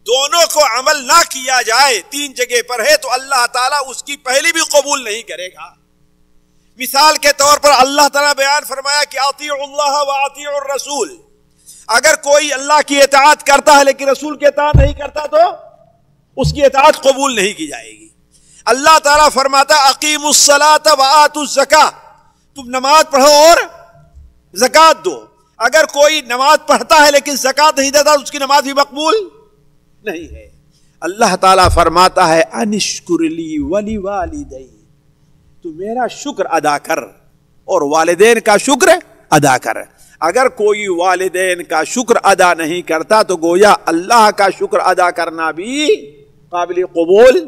دونوں کو عمل نہ کیا جائے، 3 جگہ پر ہے، تو اللہ تعالیٰ اس کی پہلی بھی قبول نہیں کرے گا۔ مثال کے طور پر اللہ تعالیٰ بیان فرمایا کہ اطیعوا اللہ واطیعوا الرسول، اگر کوئی اللہ کی اطاعت کرتا ہے لیکن رسول کی اطاعت نہیں کرتا تو اس کی اطاعت قبول نہیں کی جائے گی۔ اللہ تعالیٰ فرماتا اقیموا الصلاۃ وآتوا الزکاۃ، تم نماز پڑھو اور زکوٰۃ دو۔ اگر کوئی نماز پڑھتا ہے لیکن زکوٰۃ نہیں دیتا اس کی نماز بھی مقبول نہیں ہے۔ اللہ تعالیٰ فرماتا ہے انشکر لی ولوالدی، تو میرا شکر ادا کر اور والدین کا شکر ادا کر۔ اگر کوئی والدین کا شکر ادا نہیں کرتا تو گویا اللہ کا شکر ادا کرنا بھی قابل قبول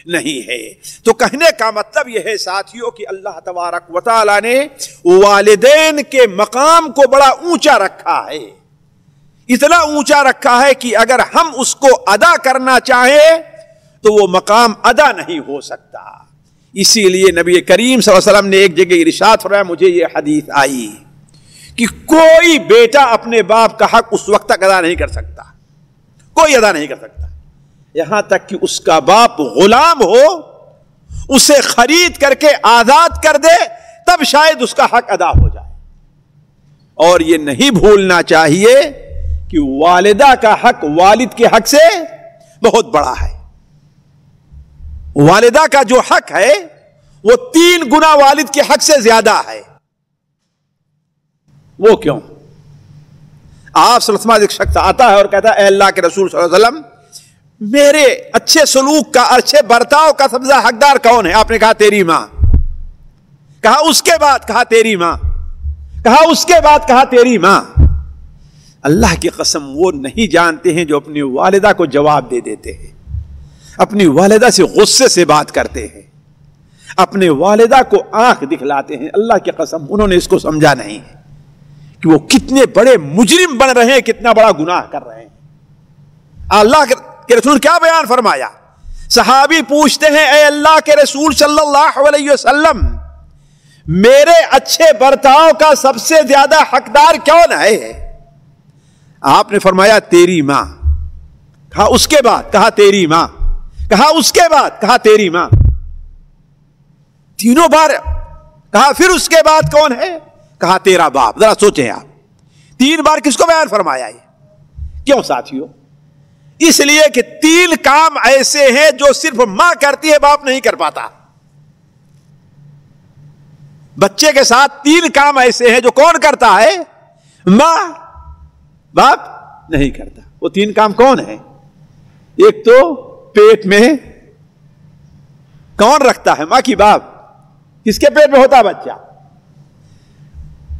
نہیں ہے۔ تو کہنے کا مطلب یہ ہے ساتھیوں کہ اللہ تبارک و تعالی نے والدین کے مقام کو بڑا اونچا رکھا ہے، اتنا اونچا رکھا ہے کہ اگر ہم اس کو ادا کرنا چاہیں تو وہ مقام ادا نہیں ہو سکتا۔ اسی لیے نبی کریم صلی اللہ علیہ وسلم نے ایک جگہ ارشاد فرمایا، مجھے یہ حدیث آئی کہ کوئی بیٹا اپنے باپ کا حق اس وقت تک ادا نہیں کر سکتا، کوئی ادا نہیں کر سکتا یہاں تک کہ اس کا باپ غلام ہو، اسے خرید کر کے آزاد کر دے، تب شاید اس کا حق ادا ہو جائے۔ اور یہ نہیں بھولنا چاہیے کہ والدہ کا حق والد کے حق سے بہت بڑا ہے۔ والدہ کا جو حق ہے وہ 3 گنا والد کے حق سے زیادہ ہے۔ وہ کیوں؟ آپ صلی اللہ علیہ وسلم ایک شخص آتا ہے اور کہتا ہے اے اللہ کے رسول صلی اللہ علیہ وسلم، میرے اچھے سلوک کا، اچھے برتاؤ کا سب سے حقدار کون ہے؟ آپ نے کہا تیری ماں۔ کہا اس کے بعد؟ کہا تیری ماں۔ کہا اس کے بعد؟ کہا تیری ماں۔ اللہ کی قسم وہ نہیں جانتے ہیں جو اپنی والدہ کو جواب دے دیتے ہیں، اپنی والدہ سے غصے سے بات کرتے ہیں، اپنے والدہ کو آنکھ دکھلاتے ہیں۔ اللہ کی قسم انہوں نے اس کو سمجھا نہیں ہے کہ وہ کتنے بڑے مجرم بن رہے ہیں، کتنا بڑا گناہ کر رہے ہیں۔ اللہ کے رسول کیا بیان فرمایا؟ صحابی پوچھتے ہیں اے اللہ کے رسول صلی اللہ علیہ وسلم، میرے اچھے برتاؤ کا سب سے زیادہ حقدار کون ہے؟ آپ نے فرمایا تیری ماں۔ کہا اس کے بعد؟ کہا تیری ماں۔ کہا اس کے بعد؟ کہا تیری ماں۔ تینوں بار کہا پھر اس کے بعد کون ہے؟ کہا تیرا باپ۔ ذرا سوچیں آپ، 3 بار کس کو بیان فرمایا ہے؟ کیوں ساتھیوں؟ اس لیے کہ 3 کام ایسے ہیں جو صرف ماں کرتی ہے، باپ نہیں کر پاتا۔ بچے کے ساتھ 3 کام ایسے ہیں جو کون کرتا ہے؟ ماں، باپ نہیں کرتا۔ وہ 3 کام کون ہیں؟ ایک تو پیٹ میں کون رکھتا ہے؟ ماں کی باپ۔ کس کے پیٹ میں ہوتا ہے بچہ؟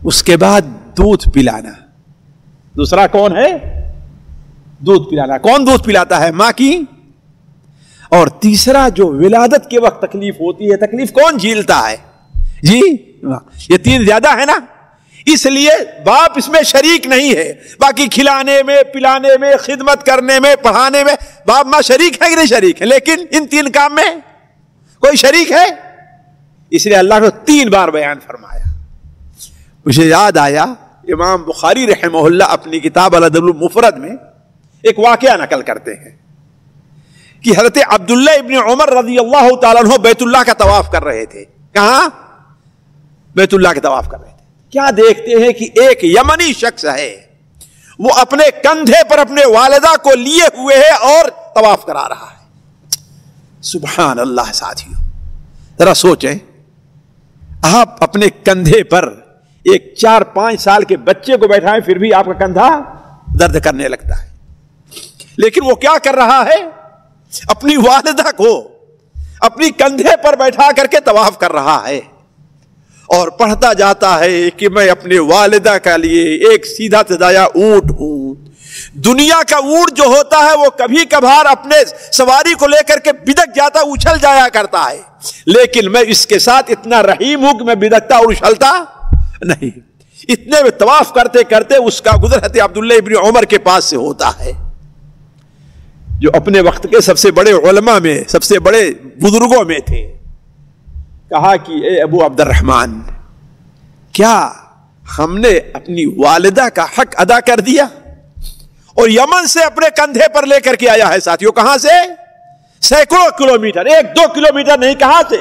اس کے بعد دودھ پلانا۔ دوسرا کون ہے؟ دودھ پلانا۔ کون دودھ پلاتا ہے؟ ماں کی۔ اور تیسرا جو ولادت کے وقت تکلیف ہوتی ہے، تکلیف کون جھیلتا ہے؟ جی یہ 3 زیادہ ہے نا، اس لیے باپ اس میں شریک نہیں ہے۔ باقی کھلانے میں، پلانے میں، خدمت کرنے میں، پڑھانے میں باپ ماں شریک ہے کہ نہیں شریک ہے، لیکن ان 3 کام میں کوئی شریک ہے؟ اس لیے اللہ نے 3 بار بیان فرمایا۔ مجھے یاد آیا امام بخاری رحمہ اللہ اپنی کتاب الادب المفرد میں ایک واقعہ نقل کرتے ہیں کہ حضرت عبداللہ ابن عمر رضی اللہ تعالیٰ عنہ بیت اللہ کا طواف کر رہے تھے۔ کہاں؟ بیت اللہ کا طواف کر رہے تھے۔ کیا دیکھتے ہیں کہ ایک یمنی شخص ہے، وہ اپنے کندھے پر اپنے والدہ کو لیے ہوئے ہے اور طواف کرا رہا ہے۔ سبحان اللہ ساتھیوں، ذرا سوچیں، آپ اپنے کندھے پر ایک 4-5 سال کے بچے کو بیٹھائیں پھر بھی آپ کا کندھا درد کرنے لگتا ہے، لیکن وہ کیا کر رہا ہے؟ اپنی والدہ کو اپنی کندھے پر بیٹھا کر کے طواف کر رہا ہے اور پڑھتا جاتا ہے کہ میں اپنے والدہ کے لیے ایک سیدھا سدایا اونٹ ہوں۔ دنیا کا اونٹ جو ہوتا ہے وہ کبھی کبھار اپنے سواری کو لے کر کے بدک جاتا، اچھل جایا کرتا ہے، لیکن میں اس کے ساتھ اتنا رحیم ہوں کہ میں بدکتا اور اچھلتا نہیں۔ اتنے میں طواف کرتے کرتے اس کا گزر حضرت عبداللہ ابن عمر کے پاس سے ہوتا ہے، جو اپنے وقت کے سب سے بڑے علماء میں، سب سے بڑے بزرگوں میں تھے۔ کہا کہ اے ابو عبد الرحمن، کیا ہم نے اپنی والدہ کا حق ادا کر دیا؟ اور یمن سے اپنے کندھے پر لے کر کے آیا ہے ساتھیوں. کہاں سے؟ سینکڑوں کلومیٹر, 1-2 کلومیٹر نہیں, کہاں سے؟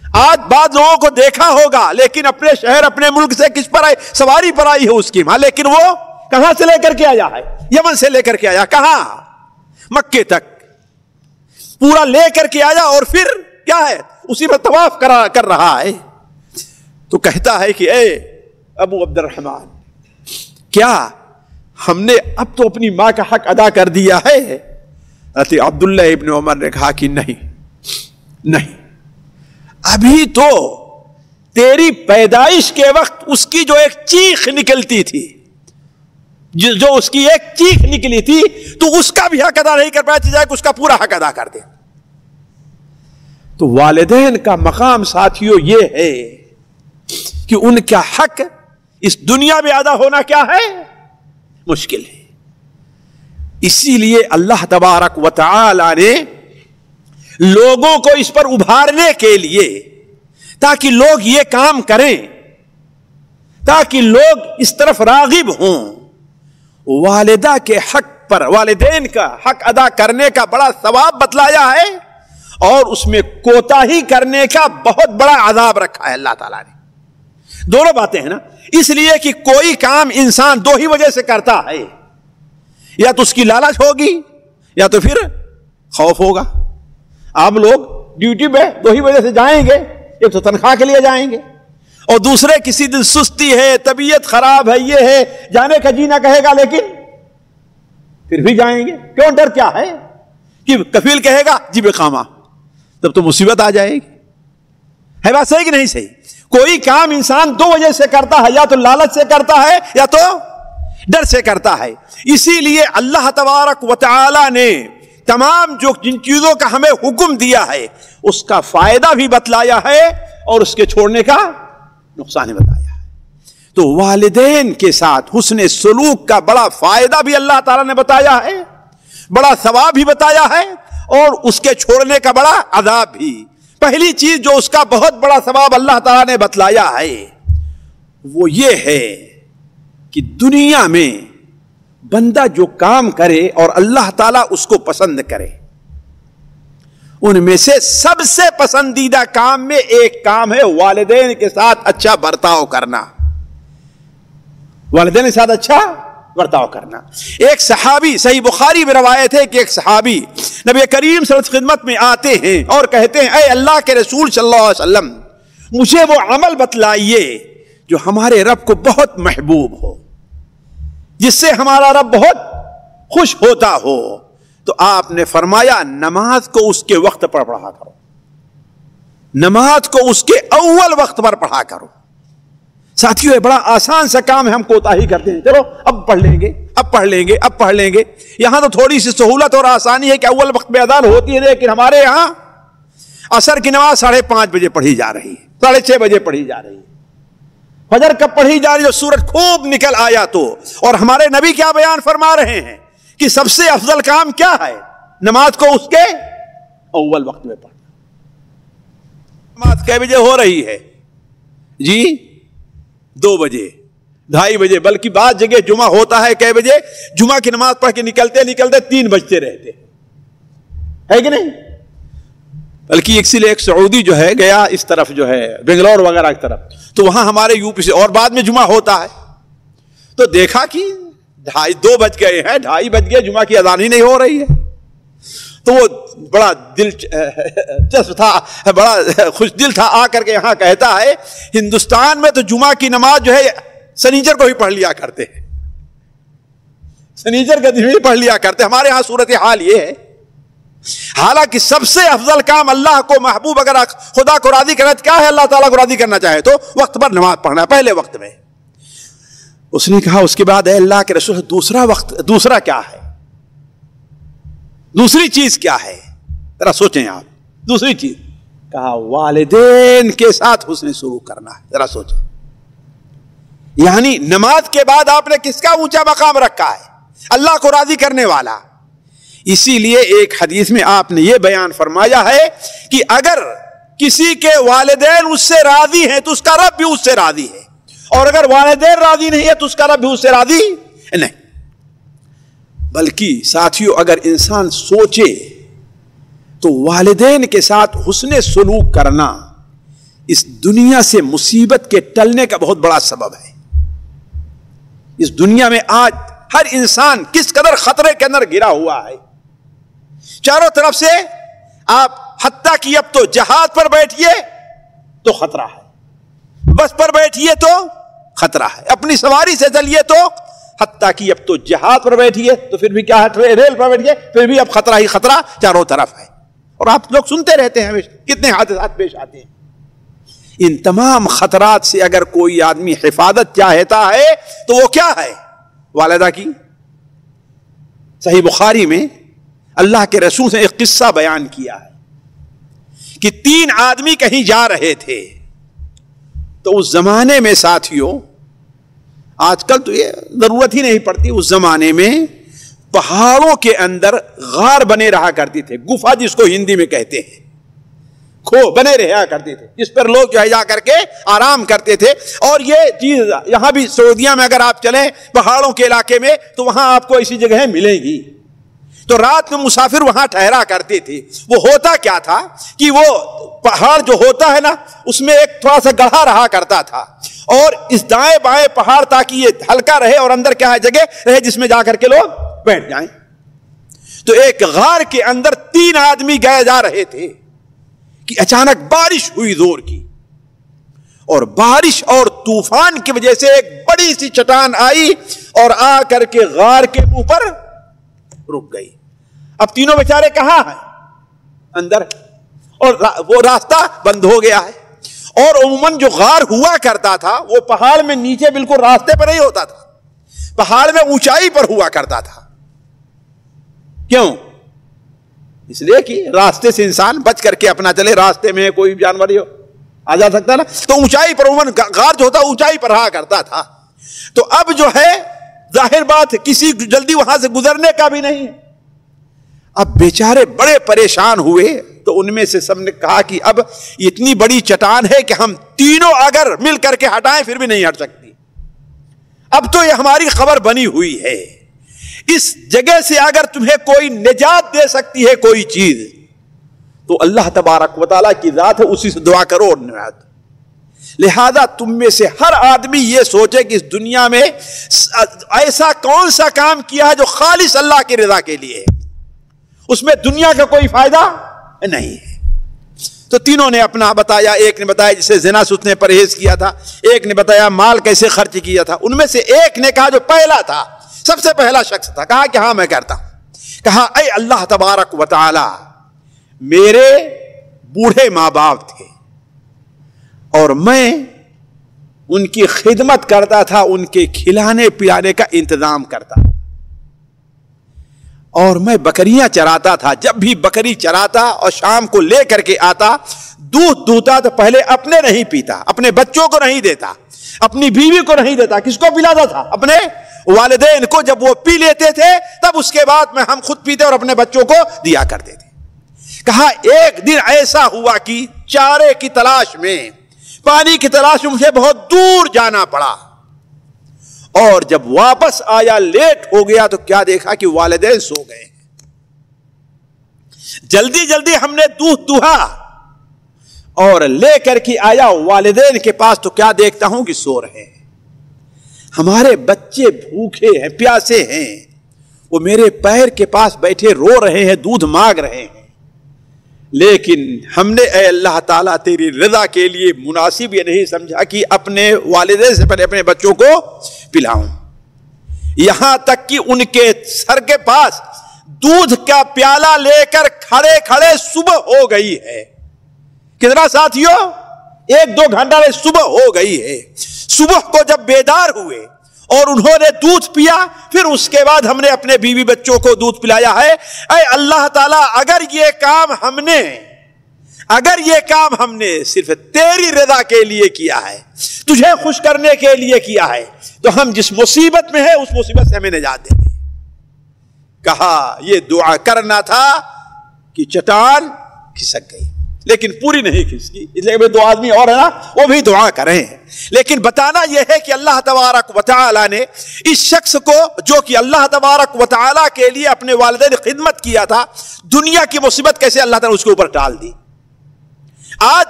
آج بعض لوگوں کو دیکھا ہوگا لیکن اپنے شہر اپنے ملک سے کس پر آئی؟ سواری پر آئی ہے اس کی ماں, لیکن وہ کہاں سے لے کر کے آیا ہے؟ یمن سے لے کر کے آیا. کہاں؟ مکے تک پورا لے کر کے آیا, اور پھر کیا ہے اسی پر طواف کر رہا ہے. تو کہتا ہے کہ اے ابو عبد الرحمن, کیا ہم نے اب تو اپنی ماں کا حق ادا کر دیا ہے؟ حضرت عبداللہ ابن عمر نے کہا کہ نہیں, ابھی تو تیری پیدائش کے وقت اس کی جو ایک چیخ نکلتی تھی, جو اس کی ایک چیخ نکلی تھی, تو اس کا بھی حق ادا نہیں کر پایا, جائے کہ اس کا پورا حق ادا کر دے. تو والدین کا مقام ساتھیوں یہ ہے کہ ان کا حق اس دنیا میں ادا ہونا کیا ہے؟ مشکل ہے. اسی لیے اللہ تبارک و تعالی نے لوگوں کو اس پر ابھارنے کے لیے, تاکہ لوگ یہ کام کریں, تاکہ لوگ اس طرف راغب ہوں, والدہ کے حق پر والدین کا حق ادا کرنے کا بڑا ثواب بتلایا ہے, اور اس میں کوتاہی کرنے کا بہت بڑا عذاب رکھا ہے اللہ تعالیٰ نے. دونوں باتیں ہیں نا, اس لیے کہ کوئی کام انسان دو ہی وجہ سے کرتا ہے, یا تو اس کی لالچ ہوگی یا تو پھر خوف ہوگا. آپ لوگ ڈیوٹی پہ دو ہی وجہ سے جائیں گے, ایک تو تنخواہ کے لیے جائیں گے, اور دوسرے کسی دن سستی ہے, طبیعت خراب ہے, یہ ہے, جانے کا جی نہ کہے گا لیکن پھر بھی جائیں گے. کیوں؟ ڈر کیا ہے کہ کفیل کہے گا جی بے قامہ, تب تو مصیبت آ جائے گی. ہے بات صحیح کہ نہیں صحیح؟ کوئی کام انسان دو وجہ سے کرتا ہے, یا تو لالچ سے کرتا ہے یا تو ڈر سے کرتا ہے. اسی لیے اللہ تبارک و تعالی نے تمام جن چیزوں کا ہمیں حکم دیا ہے اس کا فائدہ بھی بتلایا ہے, اور اس کے چھوڑنے کا نقصان بھی بتایا ہے. تو والدین کے ساتھ حسن سلوک کا بڑا فائدہ بھی اللہ تعالیٰ نے بتایا ہے, بڑا ثواب بھی بتایا ہے, اور اس کے چھوڑنے کا بڑا عذاب بھی. پہلی چیز جو اس کا بہت بڑا ثواب اللہ تعالیٰ نے بتلایا ہے وہ یہ ہے کہ دنیا میں بندہ جو کام کرے اور اللہ تعالیٰ اس کو پسند کرے, ان میں سے سب سے پسندیدہ کام میں ایک کام ہے والدین کے ساتھ اچھا برتاؤ کرنا. والدین کے ساتھ اچھا برتاؤ کرنا. ایک صحابی, صحیح بخاری میں روایت ہے کہ ایک صحابی نبی کریم صلی اللہ علیہ وسلم خدمت میں آتے ہیں اور کہتے ہیں اے اللہ کے رسول صلی اللہ علیہ وسلم, مجھے وہ عمل بتلائیے جو ہمارے رب کو بہت محبوب ہو, جس سے ہمارا رب بہت خوش ہوتا ہو. تو آپ نے فرمایا نماز کو اس کے وقت پر پڑھا کرو, نماز کو اس کے اول وقت پر پڑھا کرو. ساتھیوں یہ بڑا آسان سا کام ہے, ہم کوتاہی کرتے ہیں, چلو اب پڑھ لیں گے, اب پڑھ لیں گے, اب پڑھ لیں گے. یہاں تو تھوڑی سی سہولت اور آسانی ہے کہ اول وقت میں اذان ہوتی ہے, لیکن ہمارے یہاں عصر کی نماز 5:30 بجے پڑھی جا رہی ہے, 6:30 بجے پڑھی جا رہی ہے. فجر کب پڑھی جا رہی ہے؟ سورج خوب نکل آیا تو. اور ہمارے نبی کیا بیان فرما رہے ہیں کہ سب سے افضل کام کیا ہے؟ نماز کو اس کے اول وقت میں پڑھنا. نماز کئے بجے ہو رہی ہے جی؟ 2 بجے, 2:30 بجے, بلکہ بعض جگہ جمعہ ہوتا ہے کئے بجے؟ جمعہ کی نماز پڑھ کے نکلتے 3 بجتے رہتے, ہے کہ نہیں؟ بلکہ ایک سعودی جو ہے گیا اس طرف جو ہے بنگلور وغیرہ کی طرف, تو وہاں ہمارے یوپی سے, اور بعد میں جمعہ ہوتا ہے, تو دیکھا کہ 2 بج گئے ہیں, 2:30 بج گئے, جمعہ کی اذان ہی نہیں ہو رہی ہے. تو وہ بڑا دلچسپ تھا, بڑا خوش دل تھا, آ کر کے یہاں کہتا ہے ہندوستان میں تو جمعہ کی نماز جو ہے سنیچر کو ہی پڑھ لیا کرتے ہیں, سنیچر کے دن ہی پڑھ لیا کرتے. ہمارے ہاں صورتحال یہ ہے, حالانکہ سب سے افضل کام اللہ کو محبوب, اگر خدا کو راضی کرنا کیا ہے, اللہ تعالیٰ کو راضی کرنا چاہے تو وقت پر نماز پڑھنا, پہلے وقت میں. اس نے کہا اس کے بعد اے اللہ کے رسول دوسرا کیا ہے, دوسری چیز کیا ہے؟ ذرا سوچیں آپ, دوسری چیز کہا والدین کے ساتھ حسن سلوک کرنا ہے. ذرا سوچیں, یعنی نماز کے بعد آپ نے کس کا اونچا مقام رکھا ہے؟ اللہ کو راضی کرنے والا. اسی لیے ایک حدیث میں آپ نے یہ بیان فرمایا ہے کہ اگر کسی کے والدین اس سے راضی ہیں تو اس کا رب بھی اس سے راضی ہے, اور اگر والدین راضی نہیں ہے تو اس کا رب بھی اس سے راضی نہیں. بلکہ ساتھیوں اگر انسان سوچے تو والدین کے ساتھ حسن سلوک کرنا اس دنیا سے مصیبت کے ٹلنے کا بہت بڑا سبب ہے. اس دنیا میں آج ہر انسان کس قدر خطرے کے اندر گرا ہوا ہے. چاروں طرف سے آپ حتیٰ کہ اب تو جہاز پر بیٹھیے تو خطرہ ہے, بس پر بیٹھیے تو خطرہ ہے, اپنی سواری سے چلیے تو, حتیٰ کہ اب تو جہاز پر بیٹھیے تو پھر بھی کیا ہے, ریل پر بیٹھیے پھر بھی اب خطرہ ہی خطرہ چاروں طرف ہے. اور آپ لوگ سنتے رہتے ہیں کتنے حادثات پیش آتے ہیں. ان تمام خطرات سے اگر کوئی آدمی حفاظت چاہتا ہے تو وہ کیا ہے؟ والدہ کی. صحیح بخاری میں اللہ کے رسول نے ایک قصہ بیان کیا ہے کہ 3 آدمی کہیں جا رہے تھے. تو اس زمانے میں ساتھیوں, آج کل تو یہ ضرورت ہی نہیں پڑتی, اس زمانے میں پہاڑوں کے اندر غار بنے رہا کرتی تھے, گفا جس کو ہندی میں کہتے ہیں, کھو بنے رہا کرتے تھے جس پر لوگ جو ہے جا کر کے آرام کرتے تھے. اور یہ چیز یہاں بھی سعودیہ میں اگر آپ چلیں پہاڑوں کے علاقے میں تو وہاں آپ کو ایسی جگہیں ملیں گی. تو رات میں مسافر وہاں ٹھہرا کرتے تھے. وہ ہوتا کیا تھا کہ وہ پہاڑ جو ہوتا ہے نا اس میں ایک تھوڑا سا گڑھا رہا کرتا تھا, اور اس دائیں بائیں پہاڑ تاکہ یہ ہلکا رہے اور اندر کیا ہے جگہ رہے جس میں جا کر کے لوگ بیٹھ جائیں. تو ایک غار کے اندر 3 آدمی گئے جا رہے تھے کہ اچانک بارش ہوئی زور کی, اور بارش اور طوفان کی وجہ سے ایک بڑی سی چٹان آئی اور آ کر کے غار کے منہ پر رک گئی. اب تینوں بیچارے کہاں ہیں؟ اندر, اور وہ راستہ بند ہو گیا ہے. اور عموماً جو غار ہوا کرتا تھا وہ پہاڑ میں نیچے بالکل راستے پر نہیں ہوتا تھا, پہاڑ میں اونچائی پر ہوا کرتا تھا. کیوں؟ اس لیے کہ راستے سے انسان بچ کر کے اپنا چلے, راستے میں کوئی جانور ہی آ جا سکتا نا. تو اونچائی پر عموماً غار جو ہوتا اونچائی پر رہا کرتا تھا. تو اب جو ہے ظاہر بات کسی جلدی وہاں سے گزرنے کا بھی نہیں. اب بیچارے بڑے پریشان ہوئے. تو ان میں سے سب نے کہا کہ اب اتنی بڑی چٹان ہے کہ ہم تینوں اگر مل کر کے ہٹائیں پھر بھی نہیں ہٹ سکتی. اب تو یہ ہماری خبر بنی ہوئی ہے, اس جگہ سے اگر تمہیں کوئی نجات دے سکتی ہے کوئی چیز تو اللہ تبارک و تعالیٰ کی ذات ہے, اسی سے دعا کرو. لہذا تم میں سے ہر آدمی یہ سوچے کہ اس دنیا میں ایسا کون سا کام کیا ہے جو خالص اللہ کی رضا کے لیے, اس میں دنیا کا کوئی فائدہ نہیں ہے. تو تینوں نے اپنا بتایا. ایک نے بتایا جسے زنا سے اس نے پرہیز کیا تھا, ایک نے بتایا مال کیسے خرچ کیا تھا. ان میں سے ایک نے کہا, جو پہلا تھا سب سے پہلا شخص تھا, کہا کہ ہاں میں کرتا ہوں. کہا اے اللہ تبارک و تعالی, میرے بوڑھے ماں باپ تھے اور میں ان کی خدمت کرتا تھا, ان کے کھلانے پلانے کا انتظام کرتا, اور میں بکریاں چراتا تھا. جب بھی بکری چراتا اور شام کو لے کر کے آتا, دودھ دوتا تو پہلے اپنے نہیں پیتا, اپنے بچوں کو نہیں دیتا, اپنی بیوی کو نہیں دیتا. کس کو پلاتا تھا؟ اپنے والدین کو. جب وہ پی لیتے تھے تب اس کے بعد میں ہم خود پیتے اور اپنے بچوں کو دیا کرتے تھے. کہا ایک دن ایسا ہوا کہ چارے کی تلاش میں, پانی کی تلاش میں مجھے بہت دور جانا پڑا, اور جب واپس آیا لیٹ ہو گیا تو کیا دیکھا کہ والدین سو گئے. جلدی جلدی ہم نے دودھ دوہا اور لے کر کے آیا والدین کے پاس تو کیا دیکھتا ہوں کہ سو رہے ہیں. ہمارے بچے بھوکے ہیں, پیاسے ہیں, وہ میرے پیر کے پاس بیٹھے رو رہے ہیں, دودھ مانگ رہے ہیں. لیکن ہم نے اے اللہ تعالیٰ تیری رضا کے لیے مناسب یہ نہیں سمجھا کہ اپنے والدین سے پہلے اپنے بچوں کو پلاؤں. یہاں تک کہ ان کے سر کے پاس دودھ کا پیالہ لے کر کھڑے کھڑے صبح ہو گئی ہے. کتنا ساتھیوں؟ 1-2 گھنٹہ میں صبح ہو گئی ہے. صبح کو جب بیدار ہوئے اور انہوں نے دودھ پیا, پھر اس کے بعد ہم نے اپنے بیوی بچوں کو دودھ پلایا ہے. اے اللہ تعالیٰ, اگر یہ کام ہم نے صرف تیری رضا کے لیے کیا ہے, تجھے خوش کرنے کے لیے کیا ہے, تو ہم جس مصیبت میں ہیں اس مصیبت سے ہمیں نجات دے دے. کہا یہ دعا کرنا تھا کہ چٹان کھسک گئی. لیکن پوری نہیں کھینچتی، اس لیے دو آدمی اور ہے نا وہ بھی دعا کریں. لیکن بتانا یہ ہے کہ اللہ تبارک و تعالی نے اس شخص کو جو کہ اللہ تبارک و تعالی کے لیے اپنے والدین خدمت کیا تھا، دنیا کی مصیبت کیسے اللہ تعالی نے اس کے اوپر ٹال دی. آج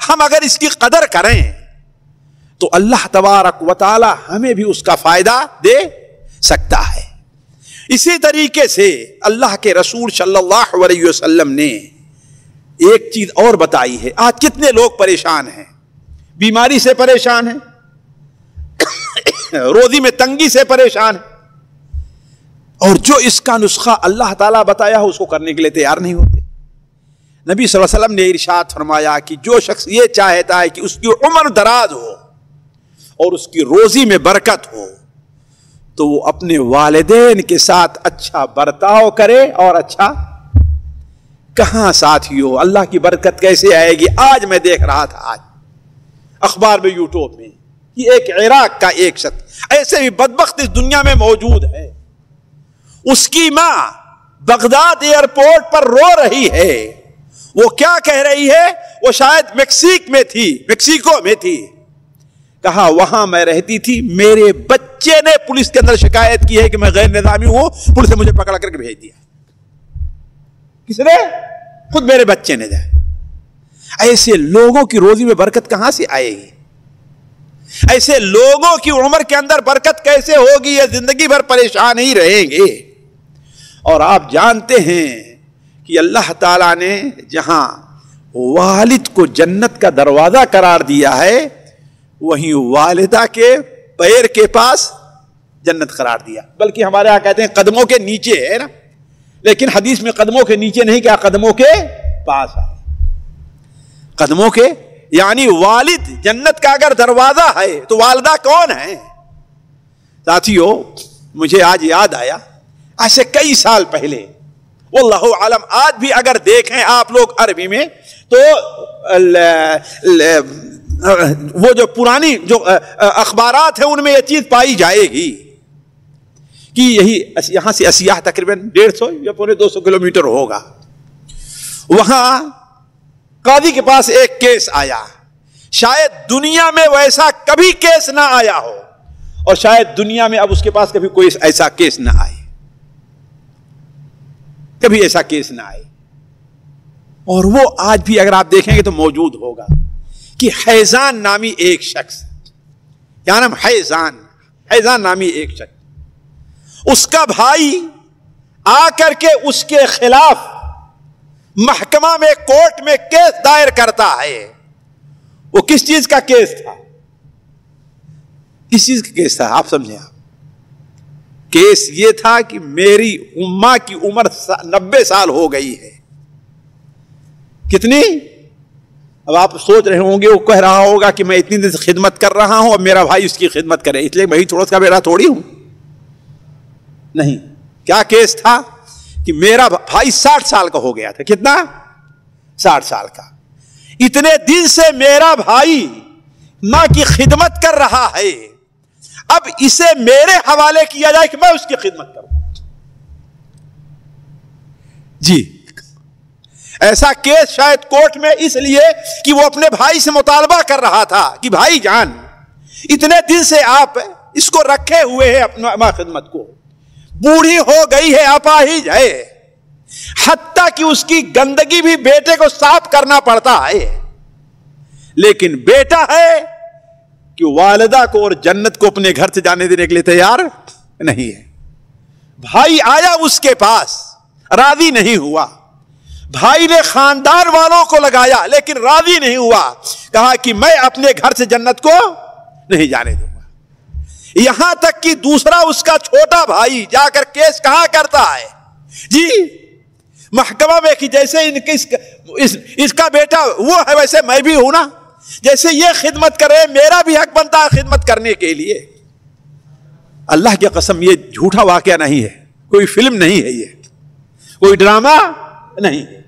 ہم اگر اس کی قدر کریں تو اللہ تبارک و تعالی ہمیں بھی اس کا فائدہ دے سکتا ہے. اسی طریقے سے اللہ کے رسول صلی اللہ علیہ وسلم نے ایک چیز اور بتائی ہے. آج کتنے لوگ پریشان ہیں، بیماری سے پریشان ہیں، روزی میں تنگی سے پریشان ہیں، اور جو اس کا نسخہ اللہ تعالیٰ بتایا ہو اس کو کرنے کے لیے تیار نہیں ہوتے. نبی صلی اللہ علیہ وسلم نے ارشاد فرمایا کہ جو شخص یہ چاہتا ہے کہ اس کی عمر دراز ہو اور اس کی روزی میں برکت ہو تو وہ اپنے والدین کے ساتھ اچھا برتاؤ کرے. اور اچھا کہاں ساتھیو اللہ کی برکت کیسے آئے گی؟ آج میں دیکھ رہا تھا، آج اخبار میں یوٹیوب میں، یہ ایک عراق کا ایک شخص ایسے بھی بدبخت اس دنیا میں موجود ہے. اس کی ماں بغداد ایئرپورٹ پر رو رہی ہے. وہ کیا کہہ رہی ہے؟ وہ شاید میکسیکو میں تھی. کہا وہاں میں رہتی تھی، میرے بچے نے پولیس کے اندر شکایت کی ہے کہ میں غیر نظامی ہوں، پولیس نے مجھے پکڑ کر کے بھیج دیا. کس نے؟ خود میرے بچے نے جائے. ایسے لوگوں کی روزی میں برکت کہاں سے آئے گی؟ ایسے لوگوں کی عمر کے اندر برکت کیسے ہوگی؟ یہ زندگی بھر پریشان ہی رہیں گے. اور آپ جانتے ہیں کہ اللہ تعالیٰ نے جہاں والد کو جنت کا دروازہ قرار دیا ہے وہیں والدہ کے پیر کے پاس جنت قرار دیا. بلکہ ہمارے یہاں کہتے ہیں قدموں کے نیچے ہے نا، لیکن حدیث میں قدموں کے نیچے نہیں، کیا قدموں کے پاس ہے. قدموں کے یعنی والد جنت کا اگر دروازہ ہے تو والدہ کون ہے؟ ساتھیو مجھے آج یاد آیا، ایسے کئی سال پہلے، واللہ عالم آج بھی اگر دیکھیں آپ لوگ عربی میں تو وہ جو پرانی جو اخبارات ہیں ان میں یہ چیز پائی جائے گی کہ یہاں سے اسیاح تقریباً 150 یا 200 کلومیٹر ہوگا. وہاں قاضی کے پاس ایک کیس آیا، شاید دنیا میں ویسا کبھی کیس نہ آیا ہو، اور شاید دنیا میں اب اس کے پاس کبھی کوئی ایسا کیس نہ آئے، کبھی ایسا کیس نہ آئے. اور وہ آج بھی اگر آپ دیکھیں گے تو موجود ہوگا کہ حیزان نامی ایک شخص، کیا نام؟ حیزان نامی ایک شخص، اس کا بھائی آ کر کے اس کے خلاف محکمہ میں کورٹ میں کیس دائر کرتا ہے. وہ کس چیز کا کیس تھا؟ کس چیز کا کیس تھا آپ سمجھیں؟ آپ کیس یہ تھا کہ میری اماں کی عمر 90 سال ہو گئی ہے. کتنی؟ اب آپ سوچ رہے ہوں گے وہ کہہ رہا ہوگا کہ میں اتنی دن سے خدمت کر رہا ہوں اور میرا بھائی اس کی خدمت کرے اس لیے میں تھوڑا سا بیٹا تھوڑی ہوں. نہیں، کیا کیس تھا کہ میرا بھائی 60 سال کا ہو گیا تھا. کتنا؟ 60 سال کا. اتنے دن سے میرا بھائی ماں کی خدمت کر رہا ہے، اب اسے میرے حوالے کیا جائے کہ میں اس کی خدمت کروں. جی ایسا کیس شاید کورٹ میں اس لیے کہ وہ اپنے بھائی سے مطالبہ کر رہا تھا کہ بھائی جان اتنے دن سے آپ اس کو رکھے ہوئے ہیں اپنا ماں خدمت کو، بوڑھی ہو گئی ہے، اپاہج ہے، حتیٰ کہ اس کی گندگی بھی بیٹے کو صاف کرنا پڑتا ہے، لیکن بیٹا ہے کہ والدہ کو اور جنت کو اپنے گھر سے جانے دینے کے لیے تیار نہیں ہے. بھائی آیا اس کے پاس، راضی نہیں ہوا. بھائی نے خاندان والوں کو لگایا لیکن راضی نہیں ہوا، کہا کہ میں اپنے گھر سے جنت کو نہیں جانے دوں گا. یہاں تک کہ دوسرا اس کا چھوٹا بھائی جا کر کیس کہاں کرتا ہے؟ جی محکمہ میں کہ جیسے اس کا بیٹا وہ ہے ویسے میں بھی ہوں نا، جیسے یہ خدمت کرے میرا بھی حق بنتا ہے خدمت کرنے کے لیے. اللہ کی قسم یہ جھوٹا واقعہ نہیں ہے، کوئی فلم نہیں ہے، یہ کوئی ڈرامہ نہیں ہے.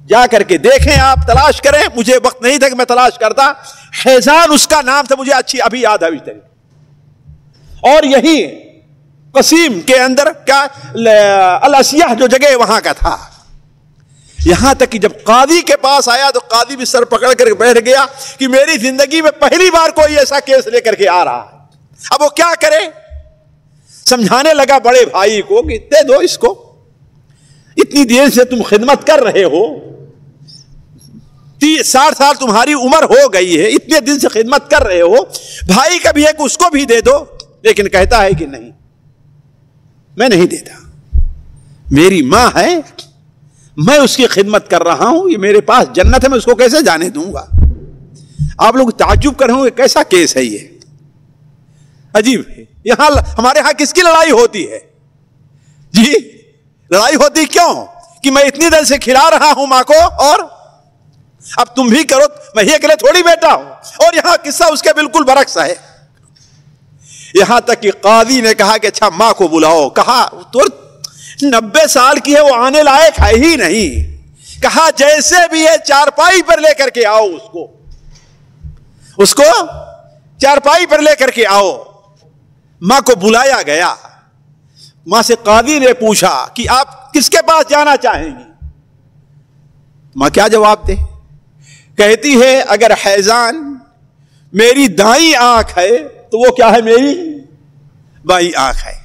جا کر کے دیکھیں آپ، تلاش کریں. مجھے وقت نہیں تھا کہ میں تلاش کرتا. حیزان اس کا نام تھا، مجھے اچھی ابھی یاد ہے. اور یہی قسیم کے اندر کیا الاسیہ جو جگہ وہاں کا تھا، یہاں تک کہ جب قاضی کے پاس آیا تو قاضی بھی سر پکڑ کر بیٹھ گیا کہ میری زندگی میں پہلی بار کوئی ایسا کیس لے کر کے آ رہا ہے، اب وہ کیا کرے؟ سمجھانے لگا بڑے بھائی کو کہ دے دو اس کو، اتنی دیر سے تم خدمت کر رہے ہو، 60 سال تمہاری عمر ہو گئی ہے، اتنے دن سے خدمت کر رہے ہو، بھائی کا بھی ہے کہ اس کو بھی دے دو۔ لیکن کہتا ہے کہ نہیں، میں نہیں دیتا، میری ماں ہے، میں اس کی خدمت کر رہا ہوں، یہ میرے پاس جنت ہے، میں اس کو کیسے جانے دوں گا؟ آپ لوگ تعجب کر رہے ہوں کہ کیسا کیس ہے یہ، عجیب ہے۔ یہاں ہمارے ہاں کس کی لڑائی ہوتی ہے جی؟ لڑائی ہوتی کیوں؟ کہ میں اتنی دیر سے کھلا رہا ہوں ماں کو، اور اب تم بھی کرو، میں ہی اکیلے تھوڑی بیٹا ہوں۔ اور یہاں قصہ اس کے بالکل برعکس ہے۔ یہاں تک کہ قاضی نے کہا کہ اچھا ماں کو بلاؤ، کہا تو 90 سال کی ہے، وہ آنے لائق ہے ہی نہیں، کہا جیسے بھی ہے چارپائی پر لے کر کے آؤ، اس کو چارپائی پر لے کر کے آؤ۔ ماں کو بلایا گیا، ماں سے قاضی نے پوچھا کہ آپ کس کے پاس جانا چاہیں گی؟ ماں کیا جواب دے؟ کہتی ہے اگر حیضان میری دائیں آنکھ ہے تو وہ کیا ہے؟ میری بائیں آنکھ ہے،